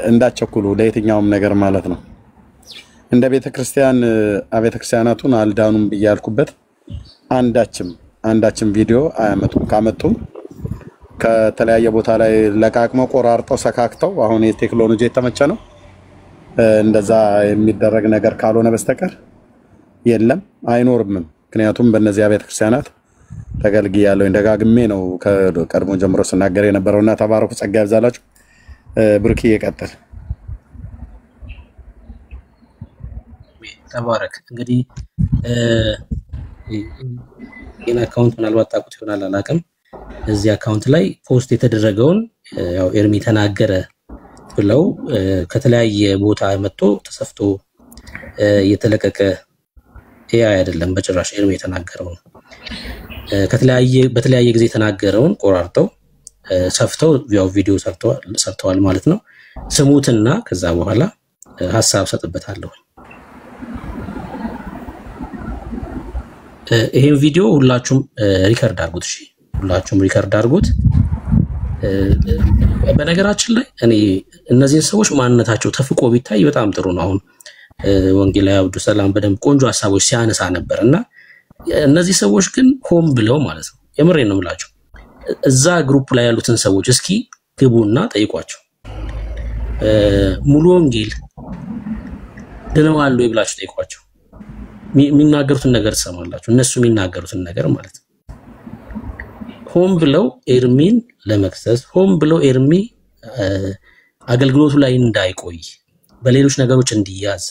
እንዳቸኩሉ ለየትኛውም ነገር ማለት ነው እንደ ቤተክርስቲያን አቤተክርስቲያናቱን አልዳኑም በያልኩበት አንዳችም ቪዲዮ አያመጡም ካመጡም ከተለያየ ቦታ ላይ ለቃቅመው ቆራርጠው ሰካክተው አሁን የቴክኖሎጂ የተመቸ ነው እንደዛ የሚደረግ ነገር ካልሆነ በስተቀር የለም አይኖርም ምክንያቱም በእነዚህ ቤተክርስቲያናት ተገልግያለሁ እንደጋግሜ ነው ከቀድሞ ጀምሮ ስናገር የነበረውና ተባረኩ ጸጋ ያብዛላችሁ ብሩክ ይቀጥል ተባረክ እንግዲህ የና አካውንት ምናልባት ታቁት ይሆናል አላቀም እዚህ አካውንት ላይ ፖስት የተደረገውን ያው ኤርሚ ተናገረ ብለው ከተለያየ ቦታ መጥቶ ተሰፍቶ የተለቀቀ ኤአይ አይደለም በጭራሽ ኤርሚ የተናገረው በተለያየ ጊዜ ተናገረውን ቆራርጠው ሰፍተው ያው ቪዲዮ ሰርተዋል ማለት ነው ስሙትና ከዛ በኋላ ሐሳብ ሰጥበታለሁ ይሄን ቪዲዮ ሁላችሁም ሪከርድ አድርጉት እሺ ሁላችሁም ሪከርድ አድርጉት በነገራችን ላይ እኔ እነዚህን ሰዎች ማንነታቸው ተፍቆ ቢታይ በጣም ጥሩ ነው አሁን ወንጌላዊ አብዱ ሰላም በደም ቆንጆ ሐሳቦች ሲያነሳ ነበርና እነዚህ ሰዎች ግን ሆም ብለው ማለት ነው የምሬን ነው የምላችሁ እዛ ግሩፕ ላይ ያሉትን ሰዎች እስኪ ግቡና ጠይቋቸው ሙሉ ወንጌል ድነዋል ይብላችሁ ጠይቋቸው የሚናገሩትን ነገር ተሰማላችሁ እነሱ የሚናገሩትን ነገር ማለት ነው ሆም ብለው ኤርሚን ለመክሰስ ሆም ብለው ኤርሚ አገልግሎቱ ላይ እንዳይቆይ በሌሎች ነገሮች እንዲያዝ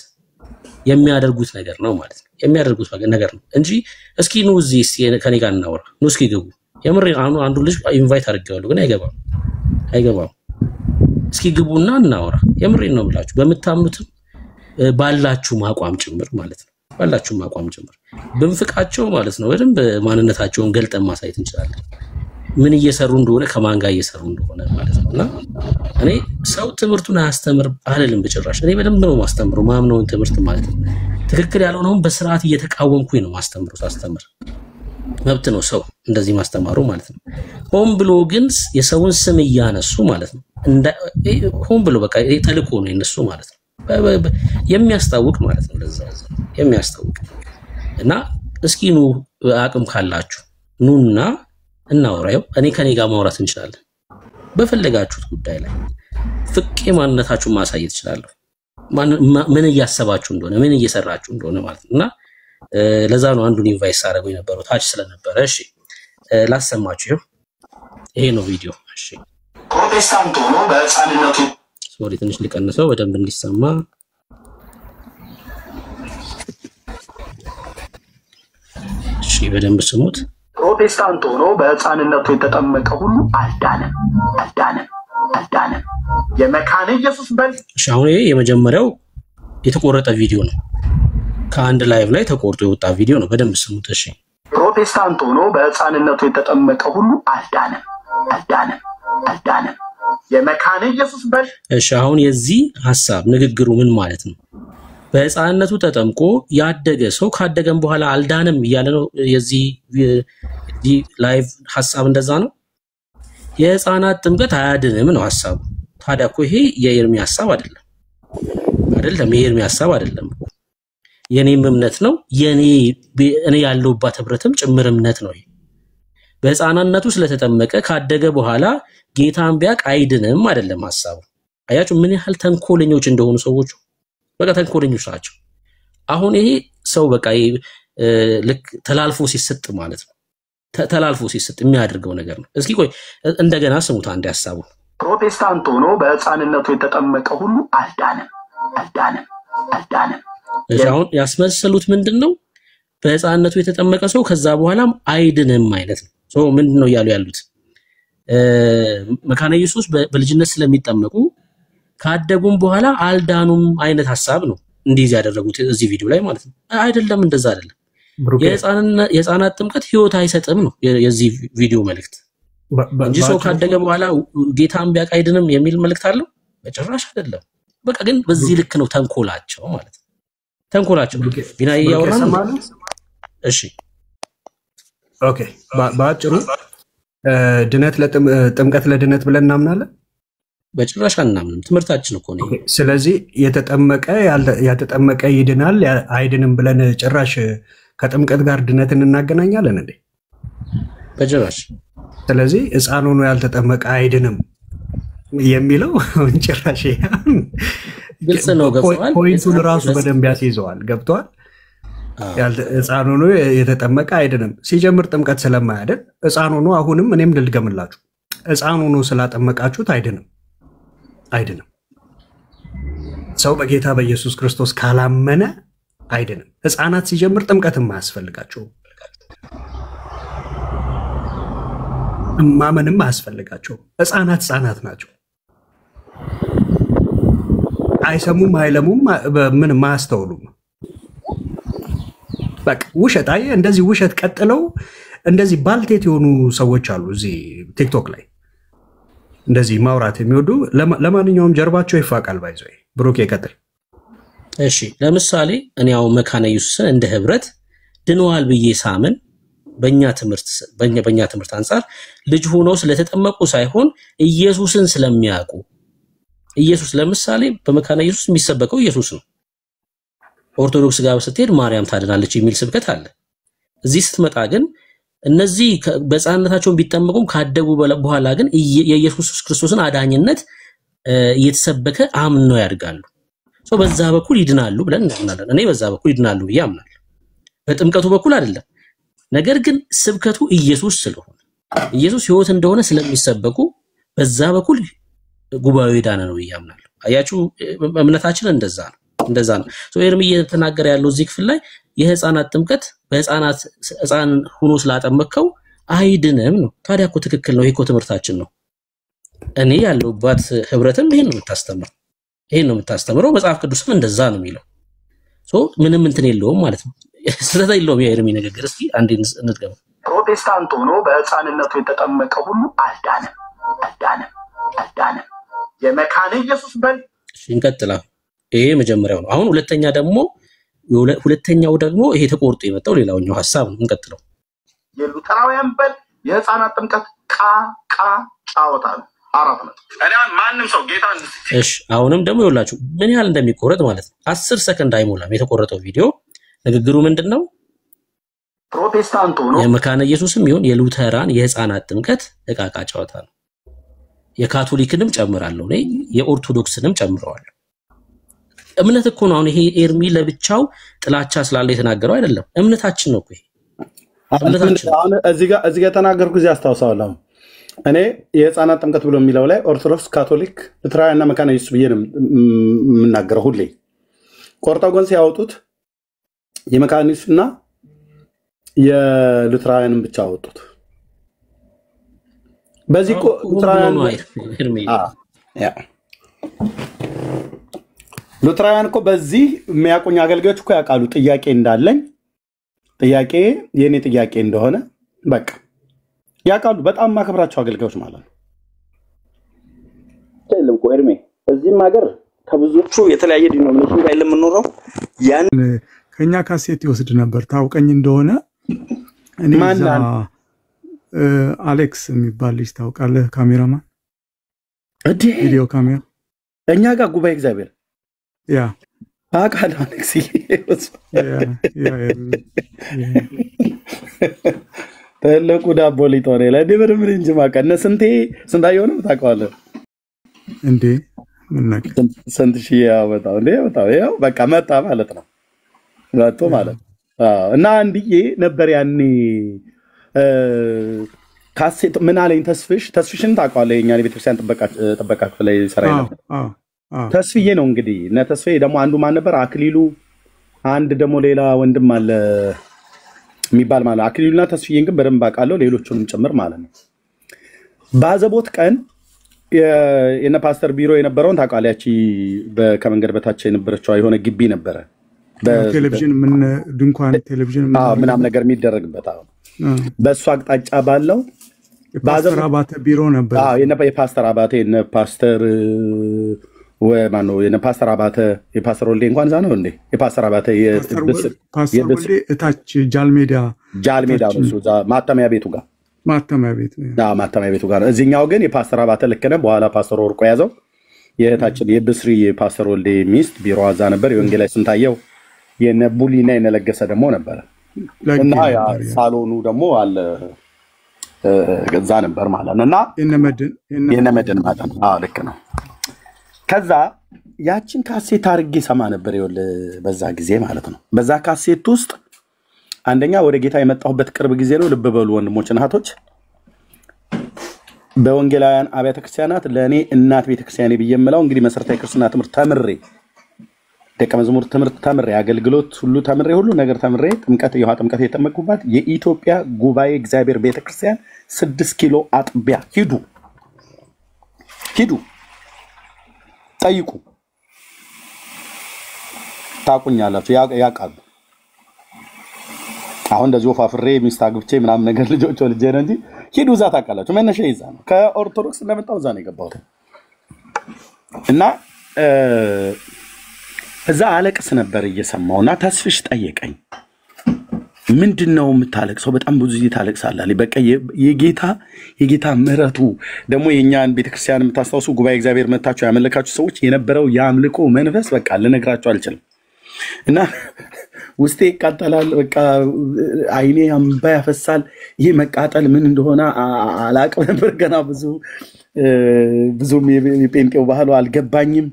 የሚያደርጉት ነገር ነው ማለት ነው የሚያደርጉት ነገር ነው እንጂ እስኪ ነው እዚህ ከኔ ጋር እናወራ ነው እስኪ ግቡ የምሬ አንዱ ልጅ ኢንቫይት አድርጌዋለሁ ግን አይገባም እስኪ ግቡና እናወራ የምሬን ነው ብላችሁ በመታምኑትም ባላችሁ ማቋም ጭምር ማለት ነው ባላችሁ ማቋም ጭምር በንፍቃቸው ማለት ነው በደንብ ማንነታቸውን ገልጠን ማሳየት እንችላለን ምን እየሰሩ እንደሆነ ከማን ጋር እየሰሩ እንደሆነ ማለት ነውና እኔ ሰው ትምርቱን አስተምር አይደለም በጭራሽ እኔ በደንብ ነው ማስተምረው ማምነውን ትምርት ማለት ነው ትክክል ያልሆነውን በስርዓት እየተቃወምኩኝ ነው ማስተምር መብት ነው ሰው እንደዚህ ማስተማሩ ማለት ነው ሆም ብሎ ግን የሰውን ስም ያነሱ ማለት ነው ሆም ብሎ በቃ ተልኮ ነው የነሱ ማለት ነው የሚያስታውቅ ማለት ነው ለዛ የሚያስታውቅ እና እስኪ ኑ አቅም ካላችሁ ኑና እናወራው እኔ ከኔ ጋር ማውራት እንችላለን በፈለጋችሁት ጉዳይ ላይ ፍቄ ማንነታችሁን ማሳየት ይችላል ምን እያሰባችሁ እንደሆነ ምን እየሰራችሁ እንደሆነ ማለት ነውና ለዛ ነው አንዱን ኢንቫይት አደረገው የነበረው ታች ስለነበረ እሺ ላሰማችሁ ይሄ ነው ቪዲዮ እሺ ፕሮቴስታንት ሆኖ በህፃንነቱ ሶሪ ትንሽ ልቀንሰው በደንብ እንዲሰማ እሺ በደንብ ስሙት ፕሮቴስታንት ሆኖ በህፃንነቱ የተጠመቀ ሁሉ አልዳነም የመካነ ኢየሱስ በል እሺ አሁን ይሄ የመጀመሪያው የተቆረጠ ቪዲዮ ነው ከአንድ ላይቭ ላይ ተቆርጦ የወጣ ቪዲዮ ነው በደንብ ስሙት እሺ ፕሮቴስታንት ሆኖ በህፃንነቱ የተጠመቀ ሁሉ አልዳነም የመካነ ኢየሱስ በል እሺ አሁን የዚህ ሐሳብ ንግግሩ ምን ማለት ነው በህፃንነቱ ተጠምቆ ያደገ ሰው ካደገም በኋላ አልዳነም ይያለ ነው የዚህ ላይቭ ሐሳብ እንደዛ ነው የህፃናት ጥምቀት አያድንም ነው ሐሳቡ ታዲያ እኮ ይሄ የኤርሚ ሐሳብ አይደለም የኤርሚ ሐሳብ አይደለም የኔም እምነት ነው እኔ ያለውባት ህብረትም ጭምር እምነት ነው በህፃናነቱ ስለተጠመቀ ካደገ በኋላ ጌታን ቢያቅ አይድንም አይደለም ሐሳቡ አያችሁ ምን ያህል ተንኮለኞች እንደሆኑ ሰዎች በቃ ተንኮለኞች ናቸው አሁን ይሄ ሰው በቃ ልክ ተላልፎ ሲሰጥ ማለት ነው ተላልፎ ሲሰጥ የሚያደርገው ነገር ነው እስኪ ቆይ እንደገና ስሙት አንድ ሐሳቡ ፕሮቴስታንት ሆኖ በህፃንነቱ የተጠመቀ ሁሉ አልዳነም አሁን ያስመሰሉት ምንድነው በህፃንነቱ የተጠመቀ ሰው ከዛ በኋላም አይድንም ማለት ነው ሶ ምንድነው ያሉት መካነ ኢየሱስ በልጅነት ስለሚጠመቁ ካደጉም በኋላ አልዳኑም አይነት ሐሳብ ነው እንዲህ ያደረጉት እዚህ ቪዲዮ ላይ ማለት ነው አይደለም እንደዛ አይደለም የህፃናት ጥምቀት ህይወት አይሰጥም ነው የዚህ ቪዲዮ መልእክት እንጂ ሰው ካደገ በኋላ ጌታን ቢያቅ አይድንም የሚል መልእክት አለው በጭራሽ አይደለም በቃ ግን በዚህ ልክ ነው ተንኮላቸው ማለት ነው ተንኮላቸው ቢና ያወራን እሺ ኦኬ ባጭሩ ድነት ለጥምቀት ለድነት ብለን እናምናለን በጭራሽ አናምንም። ትምህርታችን እኮ ነው። ስለዚህ ያልተጠመቀ ይድናል አይድንም ብለን ጭራሽ ከጥምቀት ጋር ድነትን እናገናኛለን እንዴ? በጭራሽ። ስለዚህ ሕፃን ሆኖ ያልተጠመቀ አይድንም የሚለው ጭራሽ ግልጽ ነው። ገብቷል። ፖይንቱን ራሱ በደንብ ያስይዘዋል። ገብቷል። ሕፃን ሆኖ የተጠመቀ አይድንም ሲጀምር ጥምቀት ስለማያድን ሕፃን ሆኖ አሁንም እኔም ልድገምላችሁ ሕፃን ሆኖ ስላጠመቃችሁት አይድንም። ሰው በጌታ በኢየሱስ ክርስቶስ ካላመነ አይድንም። ሕፃናት ሲጀምር ጥምቀትም አያስፈልጋቸውም፣ ማመንም አያስፈልጋቸውም። ሕፃናት ናቸው። አይሰሙም፣ አይለሙም፣ ምንም አያስተውሉም። በቃ ውሸት። አየህ፣ እንደዚህ ውሸት ቀጥለው እንደዚህ ባልቴት የሆኑ ሰዎች አሉ እዚህ ቲክቶክ ላይ እንደዚህ ማውራት የሚወዱ። ለማንኛውም ጀርባቸው ይፋቃል። ባይዘው ብሩክ ይቀጥል። እሺ፣ ለምሳሌ እኔ ያው መካነ ኢየሱስን እንደ ህብረት ድነዋል ብዬ ሳምን በእኛ ትምህርት አንጻር ልጅ ሆነው ስለተጠመቁ ሳይሆን ኢየሱስን ስለሚያውቁ። ኢየሱስ ለምሳሌ በመካነ ኢየሱስ የሚሰበከው ኢየሱስ ነው። ኦርቶዶክስ ጋር ስትሄድ ማርያም ታድናለች የሚል ስብከት አለ። እዚህ ስትመጣ ግን እነዚህ በሕፃንነታቸው ቢጠመቁም ካደጉ በኋላ ግን የኢየሱስ ክርስቶስን አዳኝነት እየተሰበከ አምነው ያድጋሉ። በዛ በኩል ይድናሉ ብለን እናምናለን። እኔ በዛ በኩል ይድናሉ ብዬ አምናለሁ። በጥምቀቱ በኩል አይደለም። ነገር ግን ስብከቱ ኢየሱስ ስለሆነ ኢየሱስ ሕይወት እንደሆነ ስለሚሰበኩ በዛ በኩል ጉባኤው ይዳነ ነው ብዬ አምናለሁ። አያችሁ፣ እምነታችን እንደዛ ነው። ኤርሚ እየተናገረ ያለው እዚህ ክፍል ላይ የሕፃናት ጥምቀት ሕፃን ሆኖ ስላጠመቀው አይድንም ነው። ታዲያ እኮ ትክክል ነው። ይሄ እኮ ትምህርታችን ነው። እኔ ያለሁባት ህብረትም ይሄን ነው የምታስተምረው። መጽሐፍ ቅዱስም እንደዛ ነው የሚለው። ምንም እንትን የለውም ማለት ነው። ስለታ የለውም የኤርሚ ንግግር። እስኪ አንዴ እንድገም። ፕሮቴስታንት ሆኖ በሕፃንነቱ የተጠመቀ ሁሉ አልዳንም። የመካነ ኢየሱስ በል። እንቀጥላ። ይሄ መጀመሪያው ነው። አሁን ሁለተኛው ደግሞ ይሄ ተቆርጦ የመጣው ሌላኛው ሐሳብ ነው። እንቀጥለው። የሉተራውያን በል የሕፃናት ጥምቀት ጫወታ ነው። 4 ነጥብ። እኔ ማንም ሰው ጌታ እሺ፣ አሁንም ደግሞ ይኸውላችሁ ምን ያህል እንደሚቆረጥ ማለት ነው። 10 ሰከንድ አይሞላም የተቆረጠው ቪዲዮ። ንግግሩ ምንድነው? ፕሮቴስታንት ሆኖ የመካነ ኢየሱስም ይሁን የሉተራን የሕፃናት ጥምቀት ዕቃቃ ጫወታ ነው። የካቶሊክንም ጨምራለሁ እኔ የኦርቶዶክስንም ጨምረዋለሁ። እምነት እኮ ነው። አሁን ይሄ ኤርሚ ለብቻው ጥላቻ ስላለ የተናገረው አይደለም። እምነታችን ነው እኮ ይሄ እምነታችን። አሁን እዚህ ጋር ተናገርኩ እዚህ አስታውሳለሁ። እኔ የሕፃናት ጥምቀት ብሎ የሚለው ላይ ኦርቶዶክስ፣ ካቶሊክ፣ ሉተራውያንና መካነ ኢየሱስ ብዬ ነው የምናገረው ሁሌ። ቆርጠው ግን ሲያወጡት የመካነ ኢየሱስና የሉተራውያንን ብቻ አወጡት። በዚህ እኮ ሉተራውያን እኮ በዚህ የሚያውቁኝ አገልጋዮች እኮ ያውቃሉ ጥያቄ እንዳለኝ፣ ጥያቄ የኔ ጥያቄ እንደሆነ በቃ ያውቃሉ። በጣም ማከብራቸው አገልጋዮች ማለት ነው። አይደለም እኮ ኤርሜ፣ እዚህም ሀገር ከብዙዎቹ የተለያየ ዲኖሚኔሽን ጋር የምንኖረው ያን ከኛ ካሴት ይወስድ ነበር። ታውቀኝ እንደሆነ እኔ አሌክስ የሚባል ልጅ ታውቃለህ? ካሜራማን ቪዲዮ ካሜራ እኛ ጋር ጉባኤ እግዚአብሔር ያ አቃል አሌክስ ትልቁ ዳቦ ሊጦኔ ላይ ድብርብር እንጂ ማቀነ ስንታየው ነው ታውቀዋለህ እንዴ? ምን ነገር ስንት ሺህ ያወጣው እንዴ? ያው በቃ መጣ ማለት ነው። መጥቶ ማለት እና አንድዬ ነበር ያኔ ካሴት ምን አለኝ ተስፍሽን ታውቀዋለህ? የኛ ቤተክርስቲያን ጥበቃ ክፍል ላይ ሰራ ነበር። ተስፍዬ ነው እንግዲህ እና ተስፍዬ ደግሞ አንዱ ማን ነበር? አክሊሉ፣ አንድ ደግሞ ሌላ ወንድም አለ የሚባል ማለት አክሊሉና ተስፍዬን ግን በደንብ አውቃለሁ፣ ሌሎቹንም ጭምር ማለት ነው። ባዘቦት ቀን የነ ፓስተር ቢሮ የነበረውን ታውቃለህ? ያቺ ከመንገድ በታች የነበረችው የሆነ ግቢ ነበረ፣ በቴሌቪዥን ድንኳን ቴሌቪዥን ምናምን ነገር የሚደረግበት በእሱ አቅጣጫ ባለው ፓስተር አባተ ቢሮ ነበር። የፓስተር አባተ የነ ፓስተር ፓስተር አባተ የፓስተር ወልዴ እንኳን እዛ ነው እንዴ? የፓስተር አባተ ፓስተር ወልዴ እታች ጃልሜዳ ነው እሱ ማተሚያ ቤቱ ጋር ማተሚያ ቤት ነው። ማተሚያ ቤቱ ጋር እዚህኛው ግን የፓስተር አባተ ልክ ነህ። በኋላ ፓስተር ወርቆ ያዘው የእህታችን የብስሪ የፓስተር ወልዴ ሚስት ቢሮ አዛ ነበር። የወንጌላዊ ስንታየው የነቡሊና የነለገሰ ደግሞ ነበረ እና ያ ሳሎኑ ደግሞ አለ እዛ ነበር ማለት ነው። እና የነመድን ማለት ነው። አዎ ልክ ነው። ከዛ ያችን ካሴት አድርጌ ሰማ ነበር ይኸውልህ በዛ ጊዜ ማለት ነው። በዛ ካሴት ውስጥ አንደኛ ወደ ጌታ የመጣሁበት ቅርብ ጊዜ ነው። ልብ በሉ ወንድሞችና እህቶች፣ በወንጌላውያን አብያተ ክርስቲያናት ለእኔ እናት ቤተክርስቲያኔ ብዬ የምለው እንግዲህ መሰረታዊ ክርስትና ትምህርት ተምሬ ደቀ መዝሙር ትምህርት ተምሬ አገልግሎት ሁሉ ተምሬ ሁሉ ነገር ተምሬ ጥምቀት የውሃ ጥምቀት የተጠመቅኩባት የኢትዮጵያ ጉባኤ እግዚአብሔር ቤተክርስቲያን 6 ኪሎ አጥቢያ ሂዱ ጠይቁ፣ ታቁኛላችሁ፣ ያውቃሉ። አሁን እንደዚህ ወፋፍሬ ሚስት አግብቼ ምናምን ነገር ልጆች ወልጄ ነው እንጂ ሂዱ እዛ ታውቃላችሁ። መነሻ ይዛ ነው ከኦርቶዶክስ እንደመጣው እዛ ነው የገባሁት እና እዛ አለቅስ ነበር እየሰማውና ተስፍሽ ጠየቀኝ። ምንድነው የምታለቅሰው? በጣም ብዙ ጊዜ ታለቅሳለህ። በቃ የጌታ ምሕረቱ ደግሞ የኛን ቤተክርስቲያን የምታስታውሱ ጉባኤ እግዚአብሔር መታችሁ ያመለካችሁ ሰዎች የነበረው የአምልኮ መንፈስ በቃ ልነግራችሁ አልችልም። እና ውስጤ ይቃጠላል። በቃ አይኔ አምባ ያፈሳል። ይሄ መቃጠል ምን እንደሆነ አላቅም ነበር። ገና ብዙም የጴንጤው ባህሉ አልገባኝም።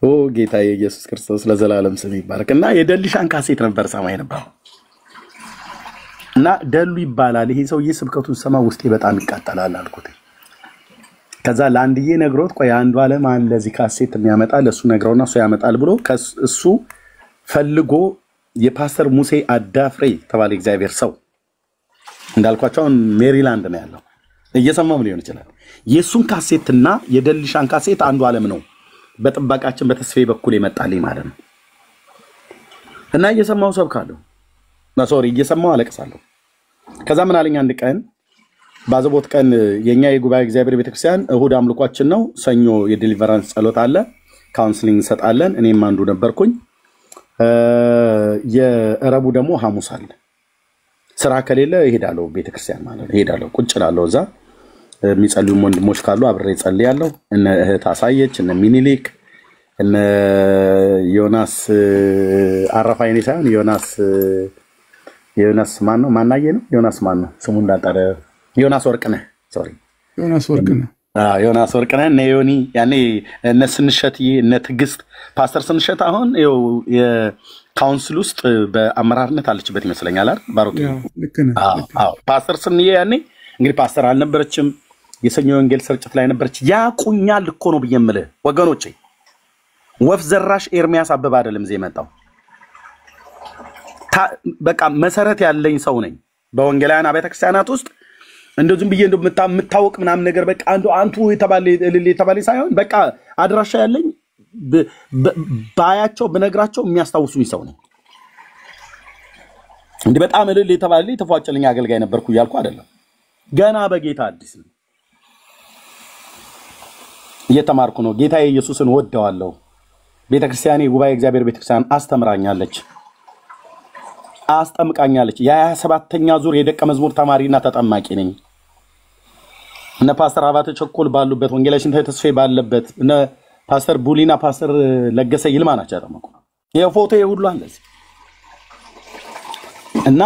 ኦ ጌታ ኢየሱስ ክርስቶስ ለዘላለም ስም ይባረክ። እና የደልሻን ካሴት ነበር ሰማይ ነበር እና ደሉ ይባላል ይሄ ሰውዬ ስብከቱን ሰማ ውስጤ በጣም ይቃጠላል አልኩት። ከዛ ለአንድዬ ነግሮት ቆይ አንዱ ዓለም ለዚህ ካሴት የሚያመጣ ለሱ ነግረውና እሱ ያመጣል ብሎ እሱ ፈልጎ የፓስተር ሙሴ አዳፍሬ ተባለ እግዚአብሔር ሰው እንዳልኳቸው ሜሪላንድ ነው ያለው እየሰማም ሊሆን ይችላል። የሱን ካሴትና የደልሻን ካሴት አንዱ ዓለም ነው በጥባቃችን በተስፋዬ በኩል ይመጣልኝ ማለት ነው። እና እየሰማው ሰብካለሁ እየሰማው አለቅሳለሁ። ከዛ ምን አለኝ አንድ ቀን ባዘቦት ቀን የኛ የጉባኤ እግዚአብሔር ቤተክርስቲያን እሁድ አምልኳችን ነው። ሰኞ የዲሊቨራንስ ጸሎት አለ፣ ካውንስሊንግ እንሰጣለን። እኔም አንዱ ነበርኩኝ። የረቡ ደግሞ ሐሙስ አለ። ስራ ከሌለ እሄዳለሁ ቤተክርስቲያን ማለት ነው። እሄዳለሁ ቁጭ እላለሁ እዛ የሚጸልዩ ወንድሞች ካሉ አብሬ ጸልያለሁ። እነ እህት አሳየች፣ እነ ሚኒሊክ፣ እነ ዮናስ አረፋይኔ ሳይሆን ዮናስ ማን ነው? ማናየ ነው? ዮናስ ማን ነው? ስሙ እንዳጠረ ዮናስ ወርቅነህ ዮናስ ወርቅነህ እነ ዮኒ ያኔ እነ ስንሸትዬ እነ ትዕግስት ፓስተር ስንሸት አሁን የካውንስል ውስጥ በአመራርነት አለችበት ይመስለኛል አይደል? ባሮክ ፓስተር ስንዬ ያኔ እንግዲህ ፓስተር አልነበረችም፣ የሰኞ ወንጌል ስርጭት ላይ ነበረች። ያቁኛል እኮ ነው ብዬ የምልህ ወገኖቼ። ወፍ ዘራሽ ኤርሚያስ አበባ አይደለም እዚህ የመጣው። በቃ መሰረት ያለኝ ሰው ነኝ በወንጌላውያን አብያተ ክርስቲያናት ውስጥ እንደው ዝም ብዬ እንደው የምታወቅ ምናምን ነገር በቃ አንቱ የተባለ ሳይሆን በቃ አድራሻ ያለኝ ባያቸው ብነግራቸው የሚያስታውሱኝ ሰው ነኝ። እንዲህ በጣም የተባለ የተፏጨልኝ አገልጋይ ነበርኩ እያልኩ አይደለም። ገና በጌታ አዲስ ነው እየተማርኩ ነው። ጌታ ኢየሱስን ወደዋለሁ። ቤተክርስቲያኔ ጉባኤ እግዚአብሔር ቤተክርስቲያን አስተምራኛለች፣ አስጠምቃኛለች። የ27ኛ ዙር የደቀ መዝሙር ተማሪና ተጠማቂ ነኝ። እነ ፓስተር አባተ ቸኮል ባሉበት ወንጌላዊ ሽንታዬ ተስፋዬ ባለበት እነ ፓስተር ቡሊና ፓስተር ለገሰ ይልማ ናቸው ያጠመቁ። የፎቶ ሁሉ አለዚ እና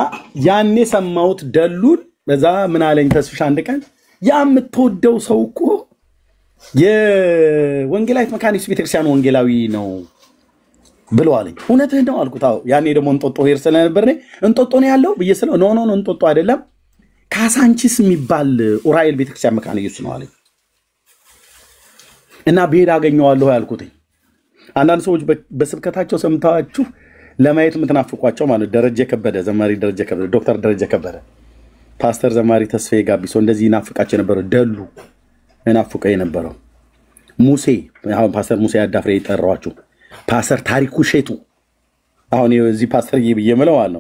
ያኔ ሰማሁት ደሉን። በዛ ምን አለኝ ተስፍሽ አንድ ቀን የምትወደው ሰው እኮ የወንጌላዊት መካኒክስ ቤተክርስቲያን ወንጌላዊ ነው ብሎ አለኝ። እውነትህ ነው አልኩት። አዎ ያኔ ደግሞ እንጦጦ ሄር ስለነበር እንጦጦ ነው ያለው ብዬ ስለው ኖ እንጦጦ አይደለም ካሳንቺስ የሚባል ኡራኤል ቤተክርስቲያን መካነ ኢየሱስ ነው አለኝ። እና ብሄድ አገኘዋለሁ ያልኩት። አንዳንድ ሰዎች በስብከታቸው ሰምታችሁ ለማየት የምትናፍቋቸው ማለት ደረጀ ከበደ ዘማሪ ደረጀ ከበደ ዶክተር ደረጀ ከበደ ፓስተር ዘማሪ ተስፋዬ ጋቢሶ እንደዚህ ናፍቃቸው የነበረው ደሉ ናፍቀው የነበረው ሙሴ አሁን ፓስተር ሙሴ አዳፍሬ ይጠራዋችሁ ፓስተር ታሪኩ ሼቱ አሁን እዚህ ፓስተር ይብየመለው አለ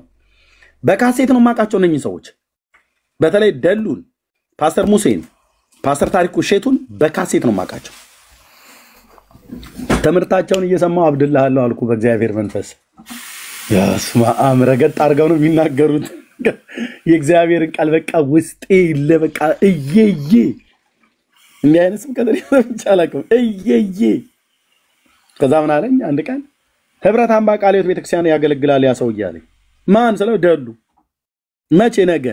በካሴት ነው ማቃቸው ነኝ ሰዎች በተለይ ደሉን ፓስተር ሙሴን ፓስተር ታሪኩ ሼቱን በካሴት ነው ማቃቸው። ትምህርታቸውን እየሰማው አብዱላህ አለው አልኩ በእግዚአብሔር መንፈስ ያስማ አምረገጥ አርገው ነው የሚናገሩት። የእግዚአብሔርን ቃል በቃ ውስጤ ለበቃ እየየ እንዲህ አይነት ስብከት ይቻላልኩም እየየ ከዛ ምን አለኝ አንድ ቀን ህብረት አምባ ቃለ ሕይወት ቤተክርስቲያን ያገለግላል ያ ሰው እያለኝ ማን ስለው ደሉ መቼ ነገ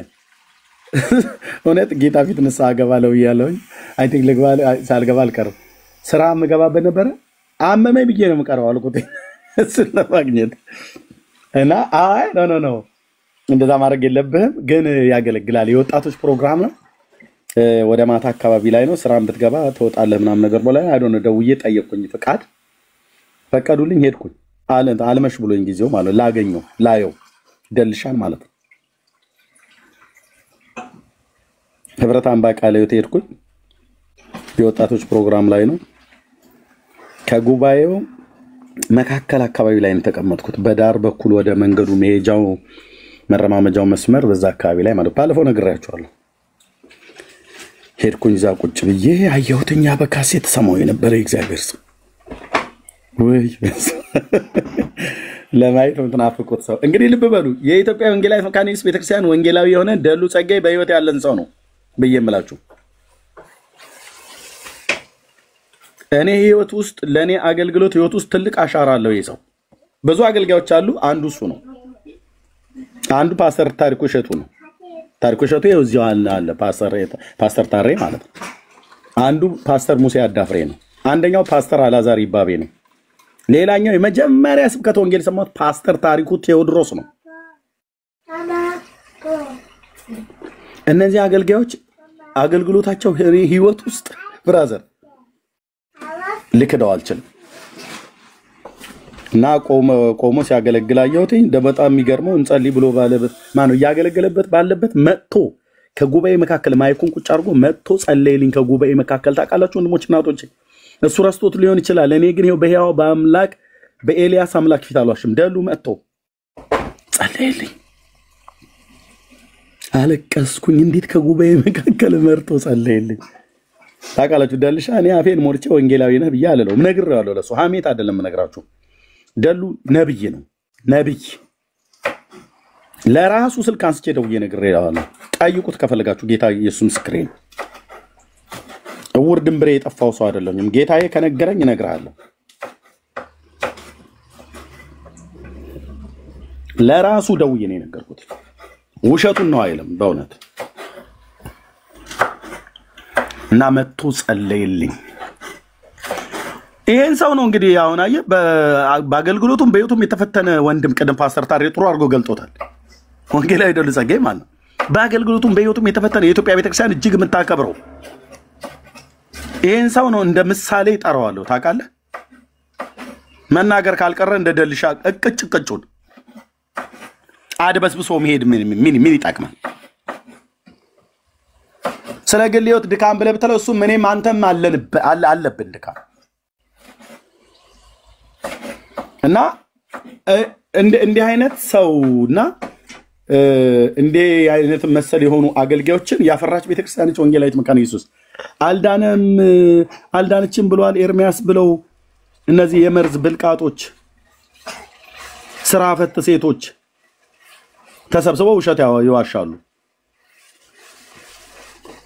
ሆነት ጌታ ፊት ንስሐ ገባለው ይያለኝ አይ ቲንክ ለገባል ሳልገባ አልቀርም ስራ መገባበት ነበር አመመኝ ብዬ ነው የምቀረው አልኩት ስለማግኘት እና አይ ኖ እንደዛ ማድረግ የለብህም ግን ያገለግላል የወጣቶች ፕሮግራም ነው ወደ ማታ አካባቢ ላይ ነው ስራም ብትገባ ተወጣለህ ምናምን ነገር በላይ አይ ዶንት ኖ ደውዬ ጠየቅኩኝ ፍቃድ ፈቀዱልኝ ሄድኩኝ አልመሽ ብሎኝ ጊዜው ማለት ላገኘው ላየው ደልሻል ማለት ነው ህብረት አምባ ቃለ ሕይወት ሄድኩኝ የወጣቶች ፕሮግራም ላይ ነው ከጉባኤው መካከል አካባቢ ላይ ተቀመጥኩት በዳር በኩል ወደ መንገዱ መሄጃው መረማመጃው መስመር በዛ አካባቢ ላይ ማለት ባለፈው ነግሬያችኋለሁ ሄድኩኝ እዛ ቁጭ ብዬ አየሁትኛ በካሴት ሰማው የነበረ እግዚአብሔር ሰው ወይ ለማየት ምትናፍቁት ሰው እንግዲህ ልብ በሉ የኢትዮጵያ ወንጌላዊ መካኒክስ ቤተክርስቲያን ወንጌላዊ የሆነ ደሉ ጸጋይ በህይወት ያለን ሰው ነው በየምላችሁ እኔ ህይወት ውስጥ ለኔ አገልግሎት ህይወት ውስጥ ትልቅ አሻራ አለው ይሄ ሰው ብዙ አገልጋዮች አሉ አንዱ እሱ ነው አንዱ ፓስተር ታሪኩ ሸቱ ነው ታሪኩ ሸቱ እዚሁ አለ ፓስተር ታሬ ማለት ነው አንዱ ፓስተር ሙሴ አዳፍሬ ነው አንደኛው ፓስተር አላዛር ይባቤ ነው ሌላኛው የመጀመሪያ ስብከተ ወንጌል ሰማት ፓስተር ታሪኩ ቴዎድሮስ ነው እነዚህ አገልጋዮች አገልግሎታቸው ህይወት ውስጥ ብራዘር ልክደው አልችልም እና ቆሞ ሲያገለግል አየሁትኝ በጣም የሚገርመው እንጸልይ ብሎ ባለበት ማነው ያገለገለበት ባለበት መጥቶ ከጉባኤ መካከል ማይኩን ቁጭ አድርጎ መጥቶ ጸለይልኝ ከጉባኤ መካከል ታውቃላችሁ ወንድሞች እናቶች እሱ ረስቶት ሊሆን ይችላል እኔ ግን ይሄው በሕያው በአምላክ በኤልያስ አምላክ ፊት አልዋሽም ደሉ መጥቶ ጸለይልኝ አለቀስኩኝ እንዴት ከጉባኤ መካከል መርጦ ጸለይልኝ ታውቃላችሁ ደልሻ እኔ አፌን ሞርቼ ወንጌላዊ ነህ ብዬ አልለውም ነግሬዋለሁ ለሱ ሐሜት አይደለም ነግራችሁ ደሉ ነብይ ነው ነብይ ለራሱ ስልክ አንስቼ ደውዬ ነግሬዋለሁ ጠይቁት ከፈለጋችሁ ጌታ ኢየሱስ ምስክሬ ነው እውር ድንብሬ የጠፋው ሰው አይደለም ጌታዬ ከነገረኝ እነግራለሁ ለራሱ ደውዬ ነው የነገርኩት ውሸቱን ነው አይልም በእውነት እና መጥቶ ጸለይልኝ ይሄን ሰው ነው እንግዲህ አሁን አየ በአገልግሎቱም በዩቱብ የተፈተነ ወንድም ቀደም ፓስተር ታሬ ጥሩ አድርጎ ገልጦታል ወንጌላዊ ደሉ ጸጋይ ማለት በአገልግሎቱም በዩቱብ የተፈተነ የኢትዮጵያ ቤተክርስቲያን እጅግ የምታከብረው ይሄን ሰው ነው እንደ ምሳሌ ይጠራዋለሁ ታውቃለህ መናገር ካልቀረ እንደ ደልሻ እቅጭቅጩን አድበስብሶ መሄድ ምን ይጣቅማል ስለ ግል ሕይወት ድካም ብለህ ብትለው እሱ ምንም አንተም አለብን ድካም እና እንዲህ አይነት ሰውና እንዲህ አይነት መሰል የሆኑ አገልጋዮችን ያፈራች ቤተክርስቲያኖች ወንጌላዊት መካነ ኢየሱስ አልዳነችም ብሏል ኤርሚያስ ብለው እነዚህ የመርዝ ብልቃጦች ስራ ፈት ሴቶች ተሰብስበው ውሸት ይዋሻሉ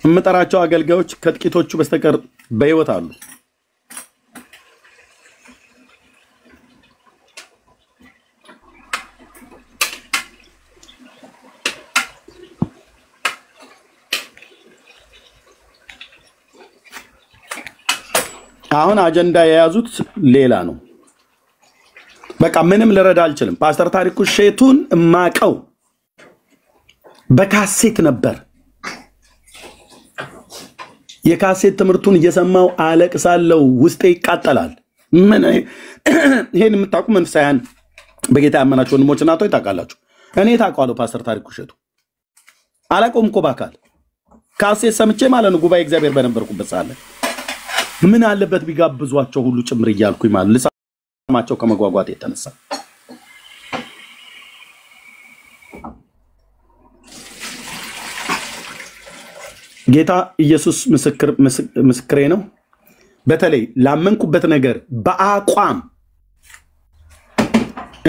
እምጠራቸው አገልጋዮች ከጥቂቶቹ በስተቀር በህይወት አሉ አሁን አጀንዳ የያዙት ሌላ ነው በቃ ምንም ልረዳ አልችልም ፓስተር ታሪኩ ሸቱን ማቀው በካሴት ነበር የካሴት ትምርቱን እየሰማው አለቅሳለሁ ውስጤ ይቃጠላል ምን ይሄን የምታውቁ መንፈሳውያን በጌታ ያመናችሁ ወንድሞች እናቶች ታውቃላችሁ እኔ ታውቃለሁ ፓስተር ታሪኩ ሸቱ አላቆም እኮ ባካል ካሴት ሰምቼ ማለት ነው ጉባኤ እግዚአብሔር በነበርኩበት ሳለ ምን አለበት ቢጋብዟቸው ሁሉ ጭምር ይያልኩኝ ማለት ልሰማቸው ከመጓጓት የተነሳ ጌታ ኢየሱስ ምስክሬ ነው በተለይ ላመንኩበት ነገር በአቋም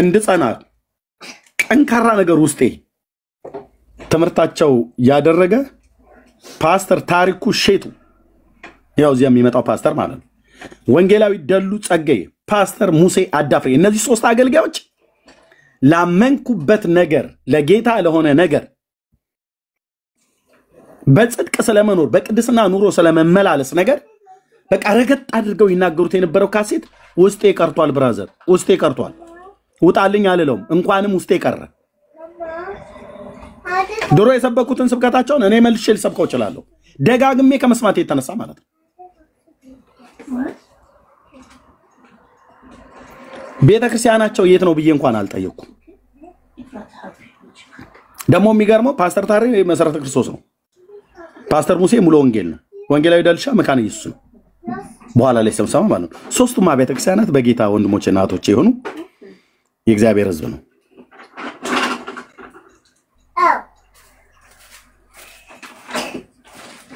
እንድጸና ጠንካራ ነገር ውስጤ ትምህርታቸው ያደረገ ፓስተር ታሪኩ ሼቱ ያው እዚያ የሚመጣው ፓስተር ማለት ነው። ወንጌላዊ ደሉ ጸጋዬ፣ ፓስተር ሙሴ አዳፍሬ እነዚህ 3 አገልጋዮች ላመንኩበት ነገር ለጌታ ለሆነ ነገር በጽድቅ ስለመኖር በቅድስና ኑሮ ስለመመላለስ ነገር በቃ ረገጥ አድርገው ይናገሩት የነበረው ካሴት ውስጤ ቀርቷል። ብራዘር ውስጤ ቀርቷል። ውጣልኝ አልለውም እንኳንም ውስጤ ቀረ። ድሮ የሰበኩትን ስብከታቸውን እኔ መልሼ ልሰብከው እችላለሁ ደጋግሜ ከመስማት የተነሳ ማለት ነው። ቤተክርስቲያናቸው የት ነው ብዬ እንኳን አልጠየኩም። ደግሞ የሚገርመው ፓስተር ታሪ መሰረተ ክርስቶስ ነው። ፓስተር ሙሴ ሙሉ ወንጌል ነው። ወንጌላዊ ደልሻ መካነ ኢየሱስ ነው። በኋላ ላይ ሰምሰማ ማለት ነው። ሶስቱም ቤተክርስቲያናት በጌታ ወንድሞችና እህቶች የሆኑ የእግዚአብሔር ሕዝብ ነው።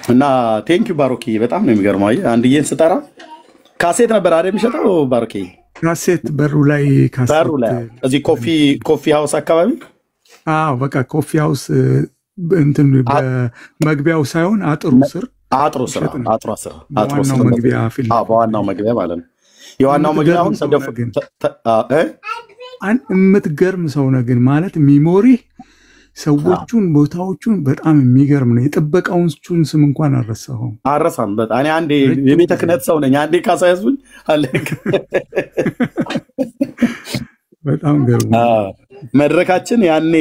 እና ቴንኪው ባሮኪ በጣም ነው የሚገርመው። አንድዬን ስጠራ ካሴት ነበር አይደል የሚሸጠው ባሮኪ? ካሴት በሩ ላይ በሩ ላይ እዚህ ኮፊ ሃውስ አካባቢ። አዎ በቃ ኮፊ ሃውስ እንትን በመግቢያው ሳይሆን አጥሩ ስር በዋናው መግቢያ ፊት በዋናው መግቢያ ማለት ነው። የዋናው መግቢያ አሁን ሰደፈ የምትገርም ሰው ነው ግን ማለት ሚሞሪ ሰዎቹን ቦታዎቹን በጣም የሚገርም ነው። የጥበቃውን ስም እንኳን አረሳም። በጣም እኔ አንዴ የቤተ ክህነት ሰው ነኝ። አንዴ ካሳ ያዙኝ አለ። በጣም ገርም መድረካችን ያኔ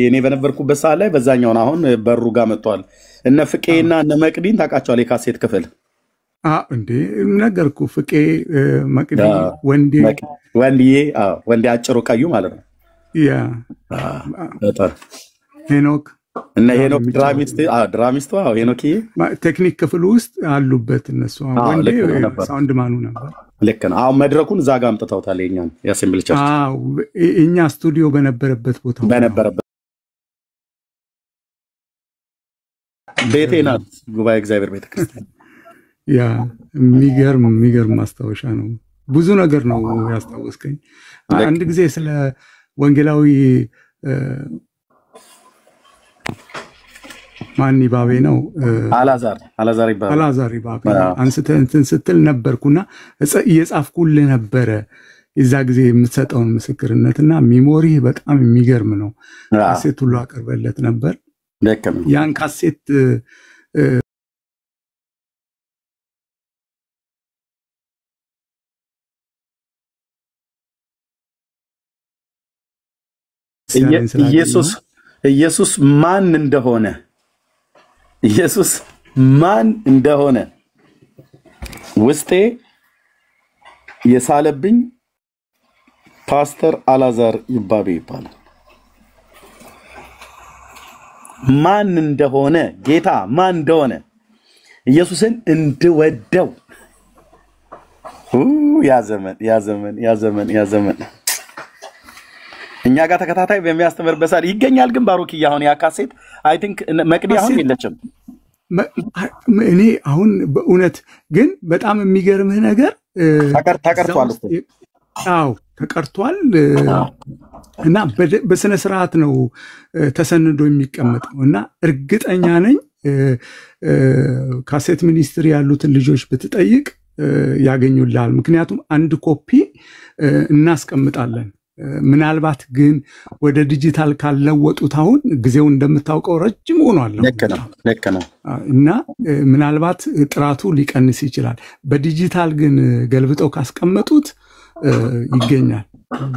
እኔ በነበርኩበት ሰዓት ላይ በዛኛው አሁን በሩ ጋር መጥቷል። እነ ፍቄና እነ መቅዲን ታውቃቸዋለህ? የካሴት ክፍል እንዴ ነገርኩ። ፍቄ፣ መቅዲ፣ ወንዴ አጭሩ ቀዩ ማለት ነው። ያ በጣም ሄኖክ እና ሄኖክ ድራሚስቱ ሄኖክዬ ቴክኒክ ክፍል ውስጥ አሉበት እነሱ። ወንዴ ሳውንድ ማኑ ነበር። ልክ ነው። አሁን መድረኩን እዛ ጋር አምጥተውታል። የኛን የአሴምብል ቸርች እኛ ስቱዲዮ በነበረበት ቦታ ቤቴ ናት። ጉባኤ እግዚአብሔር ቤተክርስቲያን። ያ የሚገርም ማስታወሻ ነው። ብዙ ነገር ነው ያስታወስከኝ። አንድ ጊዜ ስለ ወንጌላዊ ማን ይባቤ ነው አላዛር ይባቤ አንስተ እንትን ስትል ነበርኩና እየጻፍኩልህ ነበረ የዛ ጊዜ የምትሰጠውን ምስክርነትና ሚሞሪ በጣም የሚገርም ነው። ካሴት ሁሉ አቀርበለት ነበር። ያን ካሴት ኢየሱስ ማን እንደሆነ ውስጤ የሳለብኝ ፓስተር አላዛር ይባቤ ይባላል። ማን እንደሆነ ጌታ ማን እንደሆነ ኢየሱስን እንድወደው ያ ዘመን እኛ ጋር ተከታታይ በሚያስተምር በሳል ይገኛል። ግን ባሮክ ያሁን ያ ካሴት አይ ቲንክ መቅዲ አሁን የለችም። እኔ አሁን በእውነት ግን በጣም የሚገርምህ ነገር ተቀርቷል እኮ። አዎ ተቀርቷል እና በስነ ስርዓት ነው ተሰንዶ የሚቀመጠው እና እርግጠኛ ነኝ ካሴት ሚኒስትሪ ያሉትን ልጆች ብትጠይቅ ያገኙልሃል። ምክንያቱም አንድ ኮፒ እናስቀምጣለን። ምናልባት ግን ወደ ዲጂታል ካልለወጡት አሁን ጊዜው እንደምታውቀው ረጅም ሆኗል። ልክ ነው እና ምናልባት ጥራቱ ሊቀንስ ይችላል። በዲጂታል ግን ገልብጠው ካስቀመጡት ይገኛል።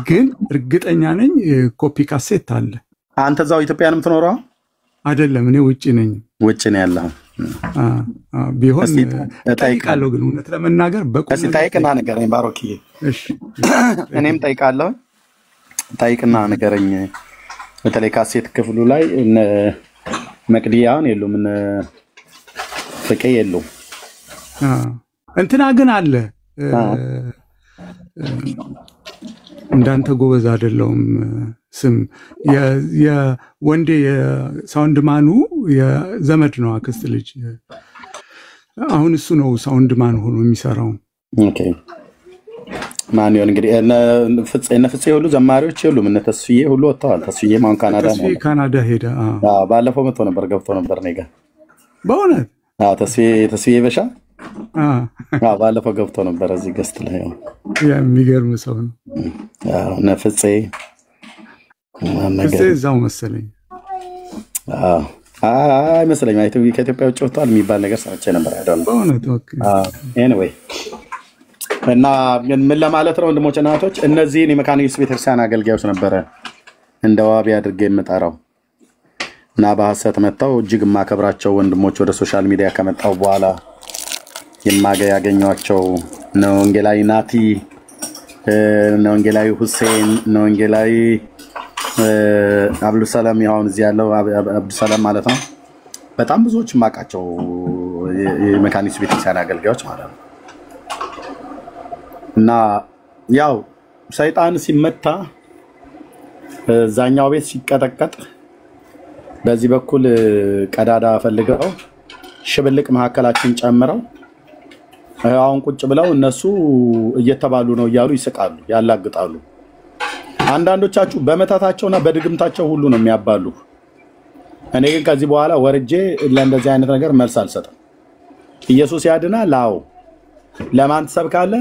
ግን እርግጠኛ ነኝ ኮፒ ካሴት አለ። አንተ እዛው ኢትዮጵያ ነው የምትኖረው? አይደለም፣ እኔ ውጪ ነኝ። ውጪ ነው ያለው? ቢሆን ጠይቃለሁ። ግን እውነት ለመናገር በቁም ጠይቅና ንገረኝ ባሮክዬ። እሺ እኔም ጠይቃለሁ። ጠይቅና ንገረኝ። በተለይ ካሴት ክፍሉ ላይ እነ መቅዲያን የሉም፣ እነ ፍቄ የሉም። እንትና ግን አለ። እንዳንተ ጎበዝ አይደለሁም። ስም የወንዴ የሳውንድ ማኑ የዘመድ ነው፣ አክስት ልጅ። አሁን እሱ ነው ሳውንድ ማን ሆኖ የሚሰራው። ኦኬ ማን ይሆን እንግዲህ እነ ፍፄ ሁሉ ዘማሪዎች የሉም። እነ ተስፍዬ ሁሉ ወጥተዋል። ተስፍዬ ማን ካናዳ ነው። ተስፍዬ ካናዳ ሄደ። ባለፈው መጥቶ ነበር ገብቶ ነበር እኔ ጋር በእውነት ተስፍዬ በሻ ባለፈው ገብቶ ነበር እዚህ ገስት ላይ ያው የሚገርም ሰው ነው። እነ ፍፄ እዛው መሰለኝ አይመስለኝም። ከኢትዮጵያ ውጭ ወጥቷል የሚባል ነገር ሰምቼ ነበር አይደል? በእውነት ኦኬ። ኤኒዌይ እና ምን ለማለት ነው ወንድሞች እና እህቶች፣ እነዚህን የመካነ ኢየሱስ ቤተክርስቲያን አገልጋዮች ነበረ እንደ ዋቢ አድርጌ የምጠራው እና በሐሰት መጣው እጅግ የማከብራቸው ወንድሞች ወደ ሶሻል ሚዲያ ከመጣው በኋላ ያገኘኋቸው ነው ወንጌላዊ ናቲ፣ ነው ወንጌላዊ ሁሴን፣ ነው ወንጌላዊ አብዱሰላም ያውን እዚህ ያለው አብዱሰላም ማለት ነው። በጣም ብዙዎች ማቃቸው የመካነ ኢየሱስ ቤተክርስቲያን አገልጋዮች ማለት ነው። እና ያው ሰይጣን ሲመታ ዛኛው ቤት ሲቀጠቀጥ በዚህ በኩል ቀዳዳ ፈልገው ሽብልቅ መሐከላችን ጨምረው አሁን ቁጭ ብለው እነሱ እየተባሉ ነው እያሉ ይስቃሉ፣ ያላግጣሉ። አንዳንዶቻችሁ በመታታቸውና በድግምታቸው ሁሉ ነው የሚያባሉ። እኔ ግን ከዚህ በኋላ ወርጄ ለእንደዚህ አይነት ነገር መልስ አልሰጥም። ኢየሱስ ያድናል። አዎ ለማን ትሰብካለህ?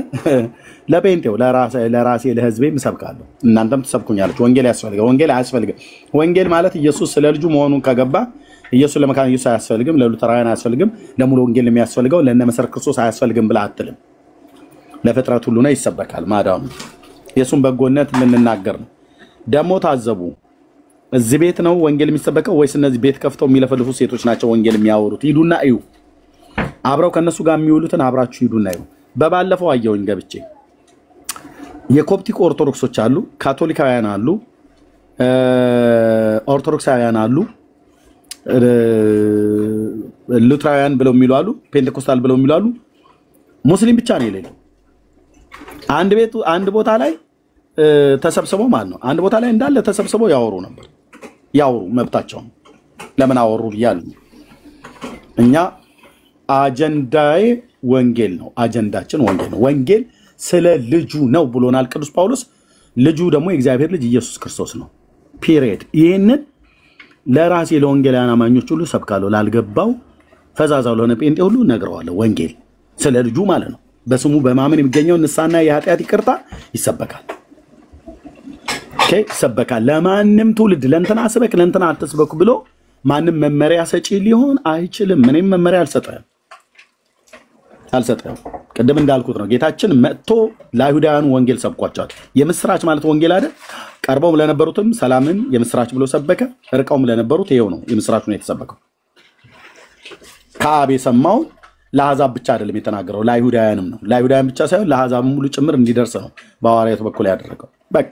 ለጴንጤው፣ ለራሴ ለህዝቤም እሰብካለሁ። እናንተም ትሰብኩኛላችሁ። ወንጌል ያስፈልጋል። ወንጌል አያስፈልግም። ወንጌል ማለት ኢየሱስ ስለ ልጁ መሆኑን ከገባ ኢየሱስ ለመካነ ኢየሱስ አያስፈልግም፣ ለሉተራውያን አያስፈልግም፣ ለሙሉ ወንጌል የሚያስፈልገው ለእነ መሰረት ክርስቶስ አያስፈልግም ብለህ አትልም። ለፍጥረት ሁሉ ነው ይሰበካል። ማዳሙ የሱን በጎነት ልንናገር ነው። ደግሞ ታዘቡ። እዚህ ቤት ነው ወንጌል የሚሰበከው ወይስ እነዚህ ቤት ከፍተው የሚለፈልፉ ሴቶች ናቸው ወንጌል የሚያወሩት? ሂዱና እዩ። አብረው ከነሱ ጋር የሚውሉትን አብራችሁ ሂዱና እዩ። በባለፈው አየሁኝ ገብቼ የኮፕቲክ ኦርቶዶክሶች አሉ፣ ካቶሊካውያን አሉ፣ ኦርቶዶክሳውያን አሉ፣ ሉትራውያን ብለው የሚሉ አሉ፣ ፔንቴኮስታል ብለው የሚሉ አሉ። ሙስሊም ብቻ ነው የሌለው። አንድ ቦታ ላይ ተሰብስበው ማለት ነው። አንድ ቦታ ላይ እንዳለ ተሰብስበው ያወሩ ነበር። ያወሩ መብታቸው። ለምን አወሩ ብያለሁ። እኛ አጀንዳዬ ወንጌል ነው። አጀንዳችን ወንጌል ነው። ወንጌል ስለ ልጁ ነው ብሎናል ቅዱስ ጳውሎስ። ልጁ ደግሞ የእግዚአብሔር ልጅ ኢየሱስ ክርስቶስ ነው። ፒሪየድ። ይሄንን ለራሴ ለወንጌላውያን አማኞች ሁሉ ሰብካለሁ። ላልገባው ፈዛዛው ለሆነ ጴንጤ ሁሉ ነግረዋለሁ። ወንጌል ስለ ልጁ ማለት ነው። በስሙ በማመን የሚገኘው ንስሐና የኃጢአት ይቅርታ ይሰበካል። ኦኬ፣ ይሰበካል። ለማንም ትውልድ ለእንትና ስበክ ለእንትና አትስበኩ ብሎ ማንም መመሪያ ሰጪ ሊሆን አይችልም። ምንም መመሪያ አልሰጠም። ቅድም እንዳልኩት ነው። ጌታችን መጥቶ ለአይሁዳውያን ወንጌል ሰብኳቸዋል። የምስራች ማለት ወንጌል አይደል? ቀርበውም ለነበሩትም ሰላምን የምስራች ብሎ ሰበከ። ርቀውም ለነበሩት ይሄው ነው የምስራች ነው የተሰበከው። ከአብ የሰማው ለአሕዛብ ብቻ አይደለም የተናገረው፣ ለአይሁዳውያንም ነው። ለአይሁዳውያን ብቻ ሳይሆን ለአሕዛብም ሙሉ ጭምር እንዲደርስ ነው በሐዋርያት በኩል ያደረገው። በቃ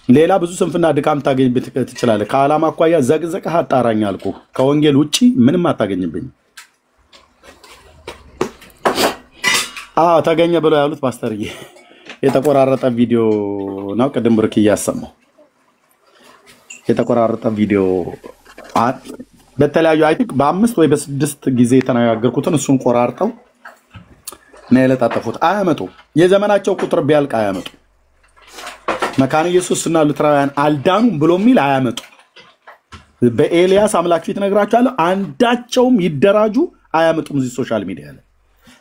ሌላ ብዙ ስንፍና ድካም ታገኝበት ትችላለህ። ከዓላማ አኳያ ዘቅዘቅህ አጣራኝ አልኩህ። ከወንጌል ውጪ ምንም አታገኝብኝ። ተገኘ ብለው ያሉት ፓስተርዬ የተቆራረጠ ቪዲዮ ነው። ቅድም ብርክ እያሰማው የተቆራረጠ ቪዲዮ በተለያዩ አይቲክ በ5 ወይ በ6 ጊዜ የተነጋገርኩትን እሱን ቆራርጠው ነው የለጣጠፉት። አያመጡ የዘመናቸው ቁጥር ቢያልቅ አያመጡ። መካነ ኢየሱስና ሉትራውያን አልዳኑም ብሎ የሚል አያመጡ። በኤልያስ አምላክ ፊት ነግራቸዋለሁ። አንዳቸውም ይደራጁ አያመጡም። እዚህ ሶሻል ሚዲያ ላይ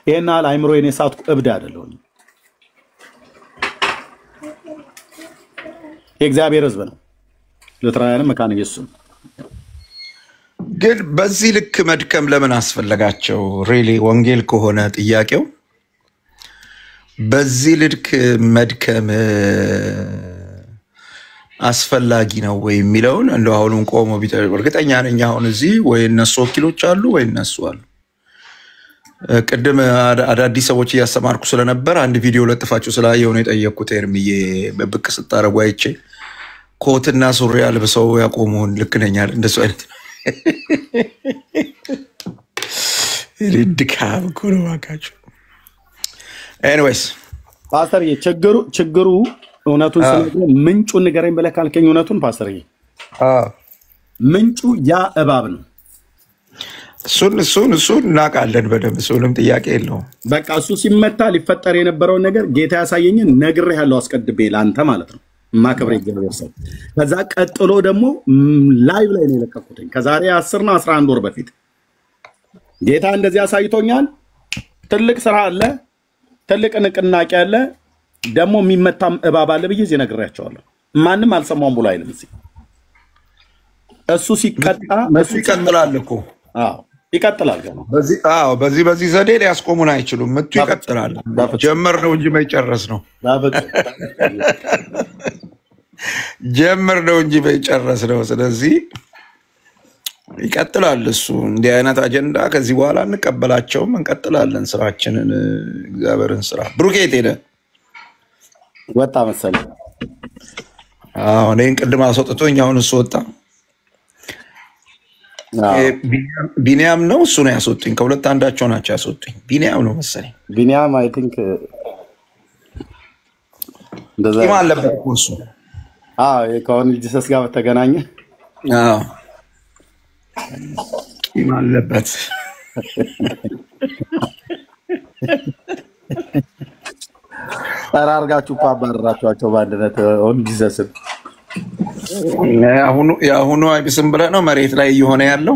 ይሄና አይምሮ የኔ ሳትኩ እብድ አይደለሁኝ። የእግዚአብሔር ሕዝብ ነው ሉትራውያንም መካነ ኢየሱስ። ግን በዚህ ልክ መድከም ለምን አስፈለጋቸው? ሪሊ ወንጌል ከሆነ ጥያቄው በዚህ ልክ መድከም አስፈላጊ ነው ወይ የሚለውን እንደው አሁንም ቆሞ ቢጠር እርግጠኛ ነኝ። አሁን እዚህ ወይ እነሱ ወኪሎች አሉ ወይ እነሱ አሉ። ቅድም አዳዲስ ሰዎች እያስተማርኩ ስለነበር አንድ ቪዲዮ ለጥፋችሁ ስላየው ነው የጠየቅኩት። ኤርምዬ በብቅ ስታረጉ አይቼ ኮትና ሱሪ አልብሰው ያቆሙን ልክ ነኛል። እንደሱ አይነት ድካም እኮ ነው እባካችሁ። ኤኒዌይስ ፓስተርዬ ችግሩ እውነቱን ስለነገር ምንጩን ንገረኝ ብለህ ካልከኝ እውነቱን ፓስተርዬ ምንጩ ያ እባብ ነው። እሱን እናውቃለን በደንብ። እሱንም ጥያቄ የለውም። በቃ እሱ ሲመታ ሊፈጠር የነበረውን ነገር ጌታ ያሳየኝን ነግሬሃለሁ አስቀድሜ ለአንተ ማለት ነው። ማከብሬ እግዚአብሔር ሰው። ከዛ ቀጥሎ ደግሞ ላይቭ ላይ ነው የለቀኩትኝ ከዛሬ 10 እና 11 ወር በፊት ጌታ እንደዚህ አሳይቶኛል። ትልቅ ስራ አለ፣ ትልቅ ንቅናቄ አለ፣ ደግሞ የሚመታም እባብ አለ ብዬ እዚህ ነግሬያቸዋለሁ። ማንም አልሰማውም ብሎ አይልም። እሱ ሲቀጣ እሱ ይቀጥላል እኮ። አዎ ይቀጥላል። ገና በዚህ ዘዴ ሊያስቆሙን አይችሉም። ምቱ ይቀጥላል። ጀመር ነው እንጂ መጨረስ ነው። ጀመር ነው እንጂ መጨረስ ነው። ስለዚህ ይቀጥላል እሱ። እንዲህ አይነት አጀንዳ ከዚህ በኋላ እንቀበላቸውም፣ እንቀጥላለን ስራችንን፣ እግዚአብሔርን ስራ። ብሩኬት ሄደ ወጣ መሰለኝ። እኔን ቅድም አስወጥቶኝ አሁን እሱ ወጣ። ቢኒያም ነው እሱ ነው ያስወጡኝ። ከሁለት አንዳቸው ናቸው ያስወጡኝ። ቢኒያም ነው መሰለኝ። ቢኒያም አይ ቲንክ እንደዛ ቂም አለበት እኮ እሱ። ከሆነ ጂሰስ ጋር በተገናኘ ቂም አለበት። ጠራርጋችሁ አባረራችኋቸው በአንድነት ኦን ጂሰስን። የአሁኑ አይብስም ብለህ ነው መሬት ላይ እየሆነ ያለው።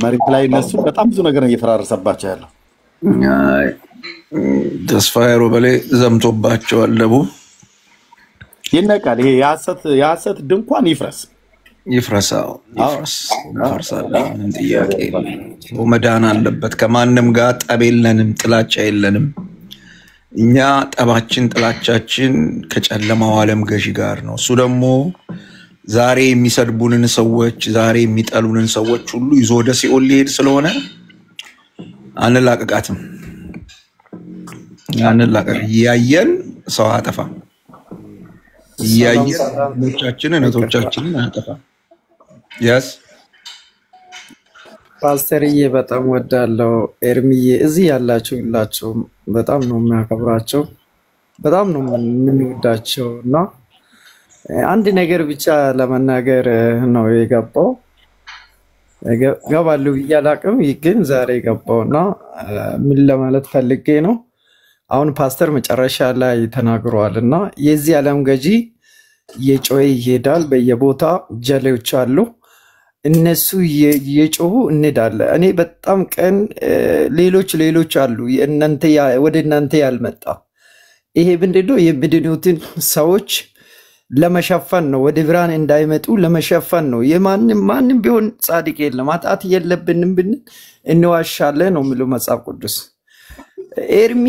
መሬት ላይ እነሱ በጣም ብዙ ነገር እየፈራረሰባቸው ያለው። ተስፋዬ ሮበሌ ዘምቶባቸዋል። ለቡ ይነቃል። ይሄ የሐሰት ድንኳን ይፍረሳው። ይፈርሳል። ምንም ጥያቄ የለውም። መዳን አለበት። ከማንም ጋር ጠብ የለንም፣ ጥላቻ የለንም። እኛ ጠባችን ጥላቻችን ከጨለማው ዓለም ገዢ ጋር ነው። እሱ ደግሞ ዛሬ የሚሰድቡንን ሰዎች፣ ዛሬ የሚጠሉንን ሰዎች ሁሉ ይዞ ወደ ሲኦል ሊሄድ ስለሆነ አንላቀቃትም። እያየን ሰው አጠፋ፣ እያየን ልጆቻችንን እህቶቻችንን አጠፋ። ያስ ፓስተርዬ በጣም ወዳለው ኤርሚዬ፣ እዚህ ያላችሁ ሁላችሁ በጣም ነው የሚያከብራቸው፣ በጣም ነው የምንወዳቸው እና አንድ ነገር ብቻ ለመናገር ነው የገባው። ገባለሁ ብዬ አላቅም፣ ግን ዛሬ ገባውና ምን ለማለት ፈልጌ ነው። አሁን ፓስተር መጨረሻ ላይ ተናግሯል እና የዚህ ዓለም ገዢ የጮኸ ይሄዳል። በየቦታ ጀሌዎች አሉ፣ እነሱ የጮሁ እንሄዳለን። እኔ በጣም ቀን ሌሎች አሉ ወደ እናንተ ያልመጣ ይሄ ምንድነው? የሚድኑትን ሰዎች ለመሸፈን ነው፣ ወደ ብርሃን እንዳይመጡ ለመሸፈን ነው። ማንም ቢሆን ጻድቅ የለም፣ ኃጢአት የለብንም ብንል እንዋሻለን ነው የሚለው መጽሐፍ ቅዱስ። ኤርሚ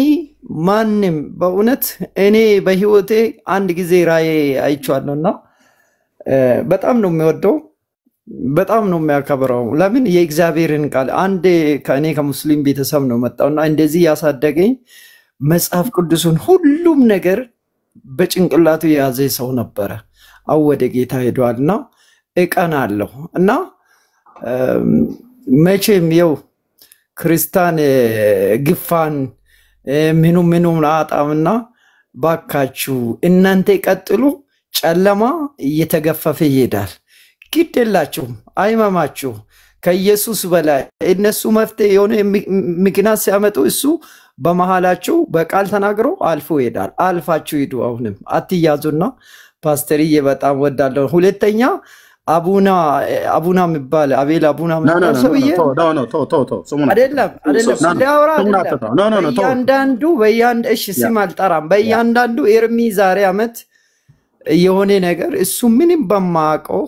ማንም በእውነት እኔ በህይወቴ አንድ ጊዜ ራእይ አይቼዋለሁና በጣም ነው የሚወደው፣ በጣም ነው የሚያከብረው። ለምን? የእግዚአብሔርን ቃል አንድ ከእኔ ከሙስሊም ቤተሰብ ነው መጣውና እንደዚህ ያሳደገኝ መጽሐፍ ቅዱስን ሁሉም ነገር በጭንቅላቱ የያዘ ሰው ነበረ። ወደ ጌታ ሄዷልና እቀናለሁ እና መቼም የው ክርስቲያን ግፋን ምኑ አጣምና ባካችሁ እናንተ ቀጥሉ። ጨለማ እየተገፈፈ ይሄዳል። ግድ የላችሁም፣ አይመማችሁ። ከኢየሱስ በላይ እነሱ መፍትሄ የሆነ ምክንያት ሲያመጡ እሱ በመሃላችሁ በቃል ተናግሮ አልፎ ይሄዳል። አልፋችሁ ሂዱ። አሁንም አትያዙና ፓስተርዬ በጣም ወዳለሁ። ሁለተኛ አቡና የሚባል አቤል አቡና የሚባል ሰውዬ አይደለም በእያንዳንዱ እሺ ስም አልጠራም። በእያንዳንዱ ኤርሚ ዛሬ ዓመት የሆነ ነገር እሱ ምንም በማያውቀው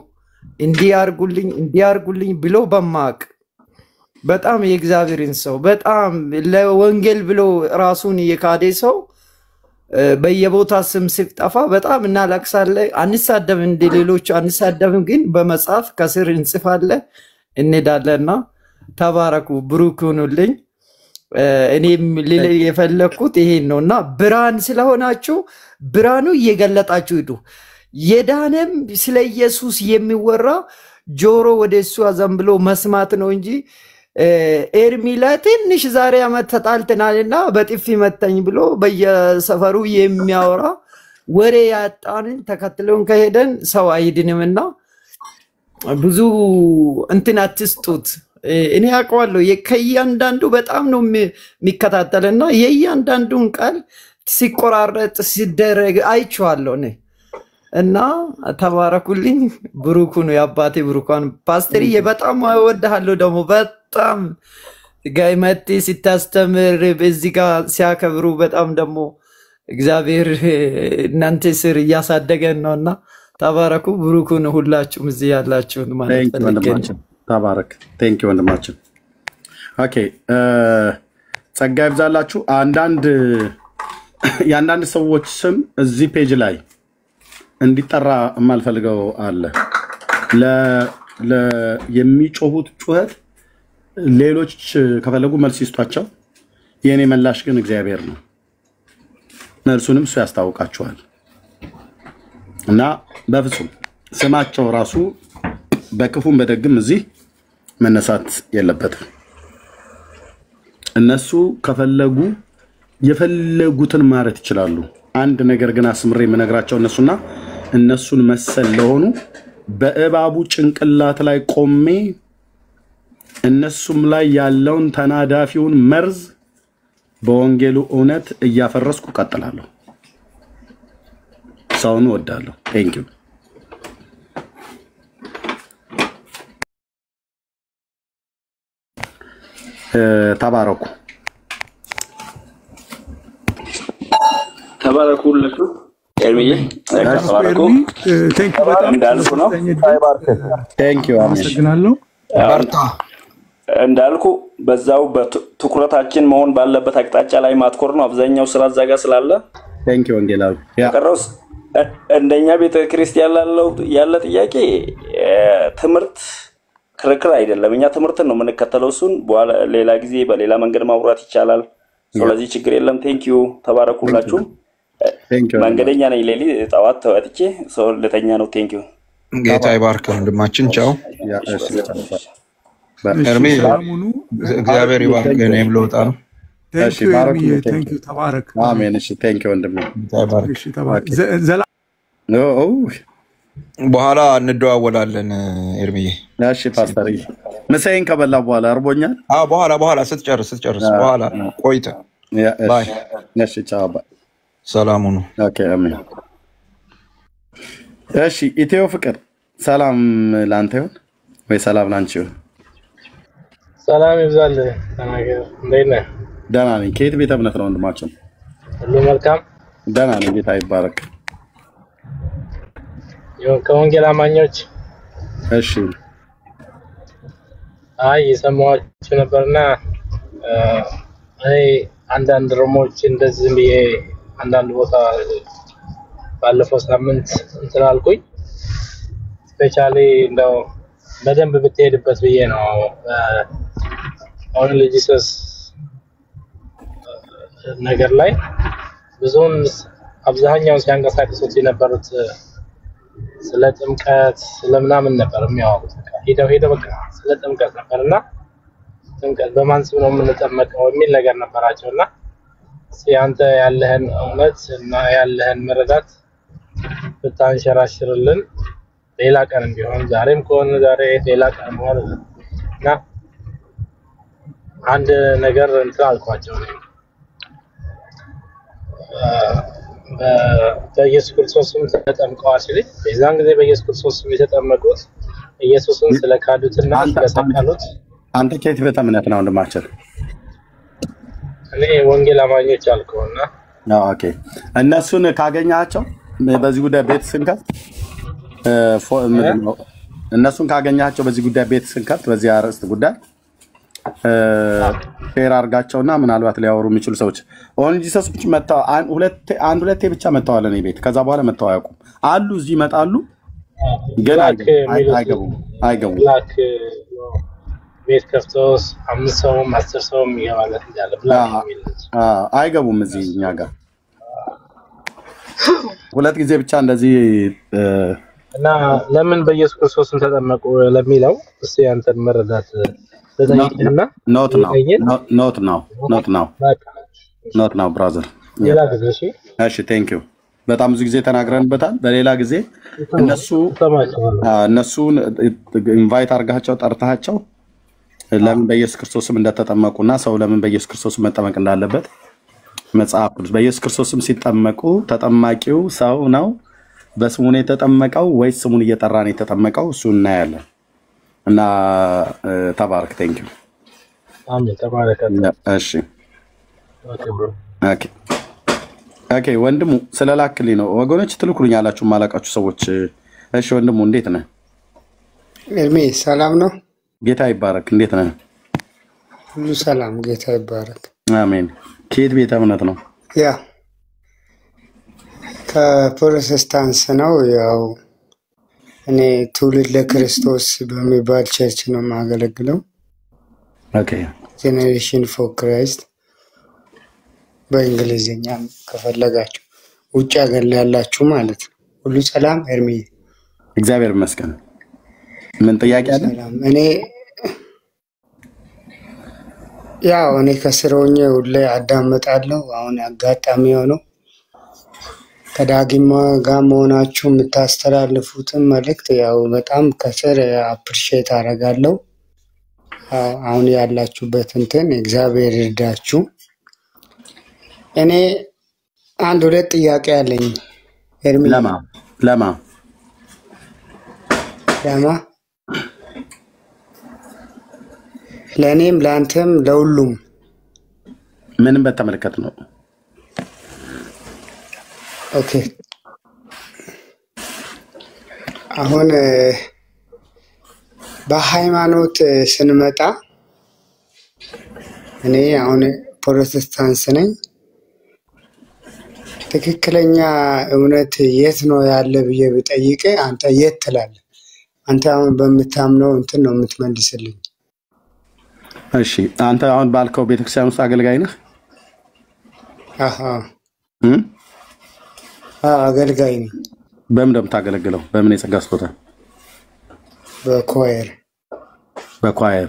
እንዲያርጉልኝ ብሎ በማያውቅ በጣም የእግዚአብሔርን ሰው በጣም ለወንጌል ብሎ ራሱን የካደ ሰው በየቦታ ስም ሲጠፋ በጣም እናለቅሳለን። አንሳደብም፣ እንደሌሎቹ አንሳደብም፣ ግን በመጽሐፍ ከስር እንጽፋለን እንሄዳለንና ተባረኩ፣ ብሩክ ሁኑልኝ። እኔም የፈለኩት ይሄን ነውና ብርሃን ስለሆናችሁ ብርሃኑ እየገለጣችሁ ሂዱ። የዳነም ስለ ኢየሱስ የሚወራ ጆሮ ወደ እሱ አዘንብሎ መስማት ነው እንጂ ኤርሚ ለትንሽ ዛሬ ዓመት ተጣልተናልና በጥፊ መተኝ ብሎ በየሰፈሩ የሚያወራ ወሬ ያጣንን ተከትለን ከሄደን ሰው አይድንምና ብዙ እንትን አትስጡት። እኔ አውቀዋለሁ። ከእያንዳንዱ በጣም ነው የሚከታተልና የእያንዳንዱን ቃል ሲቆራረጥ ሲደረግ አይቼዋለሁ እኔ እና ተባረኩልኝ። ብሩኩ ነው የአባቴ ብሩኳን ፓስተርዬ በጣም እወድሃለሁ። ደግሞ በጣም ጋይመቴ ሲታስተምር በዚህ ጋር ሲያከብሩ በጣም ደግሞ እግዚአብሔር እናንተ ስር እያሳደገን ነውና ተባረኩ። ብሩኩ ነው ሁላችሁም እዚህ ያላችሁ ማለት ፈልገን ተባረክ። ቴንክ ዩ ወንድማችን። ኦኬ ጸጋ ይብዛላችሁ። የአንዳንድ ሰዎች ስም እዚህ ፔጅ ላይ እንዲጠራ የማልፈልገው አለ። የሚጮሁት ጩኸት ሌሎች ከፈለጉ መልስ ይስጧቸው። የኔ መላሽ ግን እግዚአብሔር ነው። መልሱንም እሱ ያስታውቃቸዋል እና በፍጹም ስማቸው ራሱ በክፉም በደግም እዚህ መነሳት የለበትም። እነሱ ከፈለጉ የፈለጉትን ማለት ይችላሉ። አንድ ነገር ግን አስምሬ የምነግራቸው እነሱን መሰል ለሆኑ በእባቡ ጭንቅላት ላይ ቆሜ እነሱም ላይ ያለውን ተናዳፊውን መርዝ በወንጌሉ እውነት እያፈረስኩ ቀጥላለሁ። ሰውን ወዳለሁ። ቴንክ ዩ ተባረኩ። ተባረኩ ሁላችሁ። ኤርሚዬ ተባረኩ። ቴንክ ዩ በጣም እንዳልኩ ነው። ቴንክ ዩ አመሰግናለሁ። በርታ እንዳልኩ በዛው በትኩረታችን መሆን ባለበት አቅጣጫ ላይ ማትኮር ነው። አብዛኛው ስራ ዘጋ ስላለ ቴንክ ዩ ወንጌላዊ ያቀረውስ እንደኛ ቤተ ክርስቲያን ያለ ጥያቄ ትምህርት ክርክር አይደለም። እኛ ትምህርትን ነው የምንከተለው። እሱን በኋላ ሌላ ጊዜ በሌላ መንገድ ማውራት ይቻላል። ስለዚህ ችግር የለም። ቴንክ ዩ ተባረኩላችሁ። መንገደኛ ነኝ። ሌሊ ጠዋት ተወጥቼ ሰው ለተኛ ነው። ቴንክ ዩ ጌታ ይባርክ ወንድማችን። ቻው ኤርሚ እግዚአብሔር ይባርክ። እኔም ልወጣ ነው። ቴንክ ዩ ኤርሚ ቴንክ ዩ ተባረክ። አሜን። እሺ ቴንክ ዩ ወንድሜ። እሺ ተባረክ። በኋላ እንደዋወላለን ኤርሚዬ። እሺ ፓስተርዬ ምሳዬን ከበላ በኋላ አርቦኛል። በኋላ ስትጨርስ በኋላ ቆይተ ባይ። እሺ ቻው ባይ። ሰላም ሁኑ። ኦኬ አሜን። እሺ ኢትዮ ፍቅር ሰላም ላንተ ይሁን ወይ ሰላም ላንቺ ይሁን? ሰላም ይብዛልህ። ተናገር። እንዴት ነህ? ደህና ነኝ። ከየት ቤተ እምነት ነው ወንድማችን? ሁሉ መልካም? ደህና ነኝ። ጌታ ይባረክ። ከወንጌል አማኞች? እሺ አይ የሰማኋችሁ ነበርና እኔ አንዳንድ ሮሞች እንደዚህ ብዬ አንዳንድ ቦታ ባለፈው ሳምንት እንትን አልኩኝ። ስፔሻሊ እንደው በደንብ ብትሄድበት ብዬ ነው። አሁን ለጂሰስ ነገር ላይ ብዙውን አብዛኛውን ሲያንቀሳቅሱት የነበሩት ስለ ጥምቀት ስለምናምን ነበር የሚያወሩት። ሄደው በቃ ስለ ጥምቀት ነበርና ጥምቀት በማን ስም ነው የምንጠመቀው የሚል ነገር ነበራቸውና ሲያንተ ያለህን እውነት እና ያለህን መረዳት ብታንሸራሽርልን ሌላ ቀን ቢሆን ዛሬም ከሆነ ዛሬ ሌላ ቀን ሆነ እና አንድ ነገር እንትን አልኳቸው ነው በኢየሱስ ክርስቶስ ስም ተጠምቀዋል ሲል በዛን ጊዜ በኢየሱስ ክርስቶስ ስም የተጠመቁት ኢየሱስን ስለካዱትና ስለሰቀሉት። አንተ ከየት ቤተ እምነት ነው ወንድማችን? እኔ ወንጌል አማኞች አልከውና ኦኬ። እነሱን ካገኛቸው በዚህ ጉዳይ ቤት ስንከት እነሱን ካገኛቸው በዚህ ጉዳይ ቤት ስንከት በዚህ አርዕስት ጉዳይ ፌር አድርጋቸውና ምናልባት ሊያወሩ የሚችሉ ሰዎች ኦን ጂሰሶች መጣው አንድ ሁለቴ ብቻ መጣዋል እኔ ቤት። ከዛ በኋላ መጣው አያውቁም አሉ። እዚህ ይመጣሉ ግን አይገቡም። ብላክ ቤት ከፍቶስ 5 ሰውም 10 ሰውም ይገባለት እንዳለ ብላክ የሚሉት አይገቡም እዚህ እኛ ጋር ሁለት ጊዜ ብቻ እንደዚህ እና ለምን በኢየሱስ ክርስቶስ ተጠመቁ ለሚለው እስቲ አንተን መረዳት ተጠይቅና ኖት ነው ብራዘር። ሌላ ጊዜ እሺ ቴንክ ዩ በጣም ብዙ ጊዜ ተናግረንበታል። በሌላ ጊዜ እነሱን ኢንቫይት አድርጋቸው ጠርታቸው ለምን በኢየሱስ ክርስቶስም እንደተጠመቁና ሰው ለምን በኢየሱስ ክርስቶስም መጠመቅ እንዳለበት መጽሐፍ ቅዱስ በኢየሱስ ክርስቶስም ሲጠመቁ ተጠማቂው ሰው ነው በስሙ ነው የተጠመቀው ወይስ ስሙን እየጠራ ነው የተጠመቀው? እሱ እናያለን። እና ተባረክ። ቴንክ ዩ። አሜን። ተባረክ። እሺ ኦኬ ወንድሙ ስለላክልኝ ነው ወገኖች ትልኩልኛላችሁ ማላቃችሁ ሰዎች። እሺ ወንድሙ እንዴት ነህ? እርሜ ሰላም ነው? ጌታ ይባረክ። እንዴት ነህ? ሁሉ ሰላም፣ ጌታ ይባረክ። አሜን። ከየት ቤተ እምነት ነው? ያ ከፕሮቴስታንት ነው። ያው እኔ ትውልድ ለክርስቶስ በሚባል ቸርች ነው የማገለግለው። ኦኬ ጄኔሬሽን ፎር ክራይስት በእንግሊዝኛ ከፈለጋችሁ ውጭ ሀገር ላይ ያላችሁ ማለት ነው። ሁሉ ሰላም እርሜ? እግዚአብሔር ይመስገን። ምን ጥያቄ አለ? እኔ ከስር ሆኜ ሁሌ አዳምጣለሁ። አሁን አጋጣሚ ሆነው ከዳጊማ ጋር መሆናችሁ የምታስተላልፉትን መልእክት ያው በጣም ከስር አፕሪሼት አደርጋለሁ። አሁን ያላችሁበት እንትን እግዚአብሔር ይርዳችሁ። እኔ አንድ ሁለት ጥያቄ አለኝ ኤርሚ። ለማ ለእኔም ለአንተም ለሁሉም ምንም በተመለከተ ነው። ኦኬ አሁን በሃይማኖት ስንመጣ እኔ አሁን ፕሮቴስታንት ነኝ። ትክክለኛ እውነት የት ነው ያለ ብዬ ብጠይቅ አንተ የት ትላለህ? አንተ አሁን በምታምነው እንትን ነው የምትመልስልኝ። እሺ አንተ አሁን ባልከው ቤተክርስቲያን ውስጥ አገልጋይ ነህ? አገልጋይ ነኝ። በምን እንደምታገለግለው? በምን የጸጋ ስጦታ? በኳየር።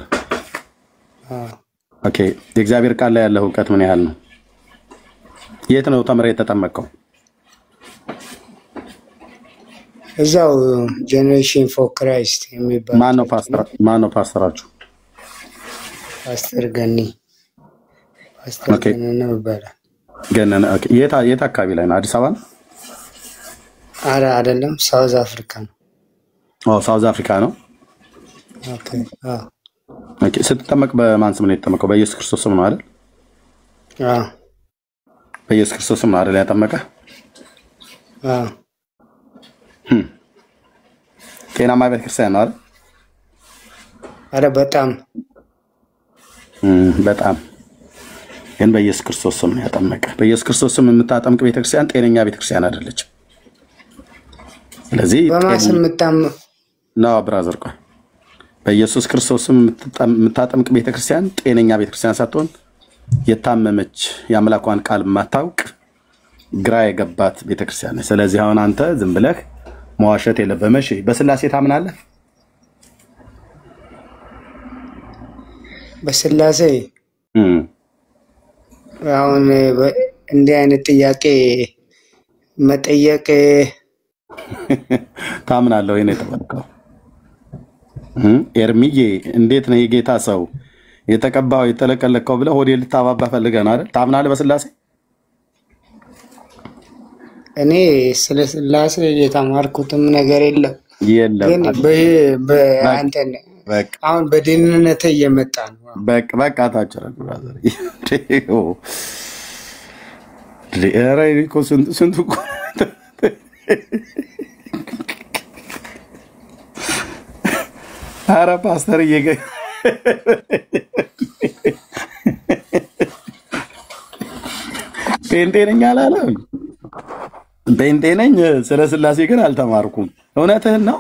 ኦኬ የእግዚአብሔር ቃል ላይ ያለው ዕውቀት ምን ያህል ነው? የት ነው ተምረህ የተጠመቀው? እዛው ጄኔሬሽን ፎር ክራይስት የሚባል። ማን ነው ፓስተራችሁ? ፓስተር ገኒ። ፓስተር ገነነ ይባላል። ገነነ። ኦኬ የት አካባቢ ላይ ነው? አዲስ አበባ ነው? አረ አይደለም፣ ሳውዝ አፍሪካ ነው። ሳውዝ አፍሪካ ነው። ኦኬ ስትጠመቅ በማን ስም ነው የተጠመቀው? በኢየሱስ ክርስቶስ ስም ነው አይደል? በኢየሱስ ክርስቶስ ስም ነው አይደል ያጠመቀ? ጤናማ ቤተክርስቲያን ነው አይደል? አረ በጣም ግን በኢየሱስ ክርስቶስ ስም ነው ያጠመቀ። በኢየሱስ ክርስቶስ ስም የምታጠምቅ ቤተክርስቲያን ጤነኛ ቤተክርስቲያን አይደለችም። ስለዚህ በማስም ነው ብራዘር ቆይ በኢየሱስ ክርስቶስ ስም የምታጠምቅ ቤተክርስቲያን ጤነኛ ቤተክርስቲያን ሳትሆን የታመመች የአምላኳን ቃል ማታውቅ ግራ የገባት ቤተክርስቲያን ነች። ስለዚህ አሁን አንተ ዝም ብለህ መዋሸት የለብህም። እሺ በስላሴ ታምናለህ? በስላሴ አሁን እንዲህ አይነት ጥያቄ መጠየቅ ታምናለህ ወይ ነው የተባልከው? ኤርሚዬ እንዴት ነው የጌታ ሰው የተቀባው የተለቀለቀው ብለህ ሆዴ ልታባባ ፈልገህ ነው አይደል? ታምናለህ በስላሴ? እኔ ስለ ስላሴ የተማርኩትም ነገር የለም። ግን በአንተ አሁን በደህንነት እየመጣ ነው። በቃ ታችረን ብራዘር ሪኮ ስንቱ ኧረ ፓስተር ጴንጤ ነኝ አላለም። ጴንጤ ነኝ ስለ ስላሴ ግን አልተማርኩም። እውነትህን ነው።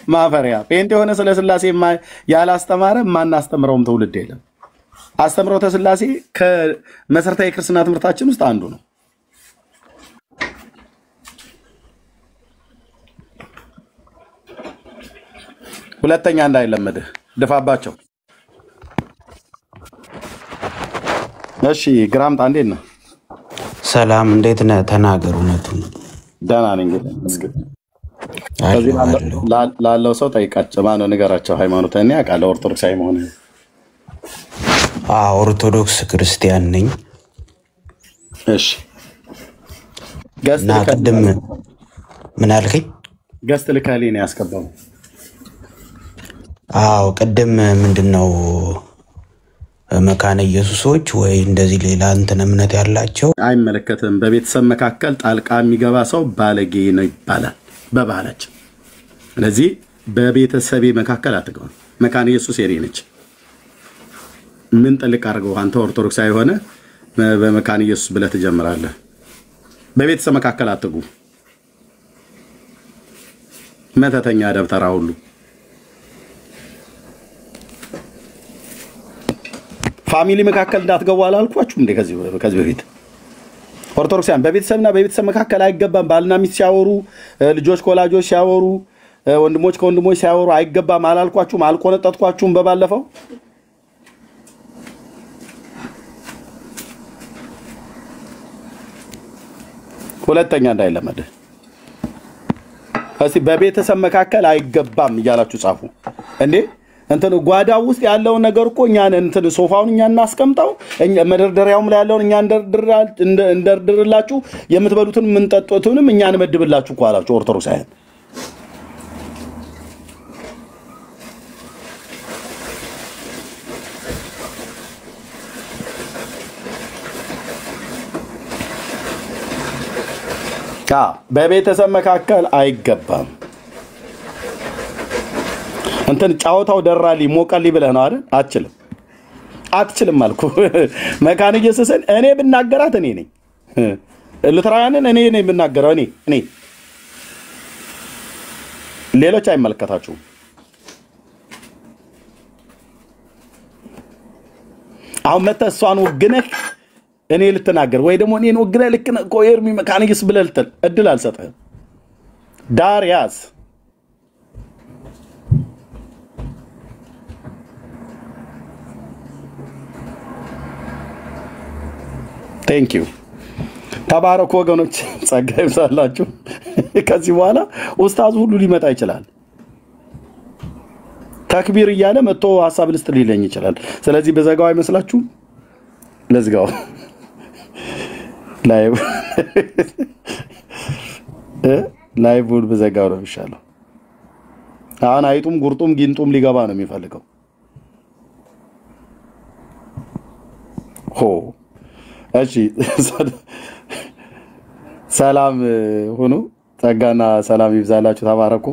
ማፈሪያ ጴንጤ የሆነ ስለ ስላሴ ያላስተማረ ማናስተምረውም ትውልድ የለም። አስተምሮተ ስላሴ ከመሰረታዊ ክርስትና ትምህርታችን ውስጥ አንዱ ነው። ሁለተኛ እንዳይለመድህ ድፋባቸው። እሺ ግራምጣ እንዴት ነህ? ሰላም እንዴት ነህ? ተናገር እውነቱን። ደህና ነኝ እንግዲህ መስገድ። ከዚህ ላለው ሰው ጠይቃቸው ማነው ንገራቸው። ሃይማኖትን ያውቃል ኦርቶዶክሳዊ መሆን። ኦርቶዶክስ ክርስቲያን ነኝ። እሺ እና ቅድም ምን አልከኝ? ገስት ልካሊ ነው ያስገባው። ቅድም ምንድነው መካነ ኢየሱሶች ወይ እንደዚህ ሌላ እንትን እምነት ያላቸው አይመለከትም። በቤተሰብ መካከል ጣልቃ የሚገባ ሰው ባለጌ ነው ይባላል በባህላችን። ስለዚህ በቤተሰቤ መካከል አትገባ። መካነ ኢየሱስ የኔ ነች። ምን ጥልቅ አድርገው አንተ ኦርቶዶክሳዊ ሆነ በመካነ ኢየሱስ ብለህ ትጀምራለህ? በቤተሰብ መካከል አትጉ። መተተኛ ደብተራ ሁሉ ፋሚሊ መካከል እንዳትገቡ አላልኳችሁም እንዴ? ከዚህ በፊት ኦርቶዶክሳውያን በቤተሰብና በቤተሰብ መካከል አይገባም። ባልና ሚስት ሲያወሩ፣ ልጆች ከወላጆች ሲያወሩ፣ ወንድሞች ከወንድሞች ሲያወሩ አይገባም አላልኳችሁም? አልቆነጠጥኳችሁም? በባለፈው ሁለተኛ እንዳይለመድ እስቲ በቤተሰብ መካከል አይገባም እያላችሁ ጻፉ እንዴ። እንትን ጓዳው ውስጥ ያለውን ነገር እኮ እኛ እንትን ሶፋውን እኛ እናስቀምጠው፣ መደርደሪያውም ላይ ያለውን እኛ እንደርድርላችሁ፣ የምትበሉትን የምንጠጡትንም እኛ እንመድብላችሁ እኮ አላችሁ ኦርቶዶክሳውያን። በቤተሰብ መካከል አይገባም። እንትን ጫወታው ደራሊ ሞቀሊ ብለህ ነው አይደል? አትችልም አልኩ። መካነ ኢየሱስን እኔ ብናገራት እኔ ነኝ። ሉተራውያንን እኔ ነኝ ብናገረው እኔ ሌሎች አይመለከታችሁም። አሁን መተህ እሷን ወግነህ እኔ ልትናገር ወይ ደግሞ እኔን ወግነህ ልክ እኮ ኤርሚ መካነ ኢየሱስ ብለህ ልትል እድል አልሰጠህም። ዳር ያዝ። ቴንክ ዩ ተባረኩ ወገኖች፣ ጸጋ ይብዛላችሁ። ከዚህ በኋላ ኡስታዝ ሁሉ ሊመጣ ይችላል። ተክቢር እያለ መጥቶ ሐሳብ ልስጥ ሊለኝ ይችላል። ስለዚህ በዘጋው አይመስላችሁም? ለዝጋው ላይቭን በዘጋው ነው የሚሻለው። አሁን አይጡም ጉርጡም ጊንጡም ሊገባ ነው የሚፈልገው። እሺ ሰላም ሁኑ። ጸጋና ሰላም ይብዛላችሁ። ተባረኩ።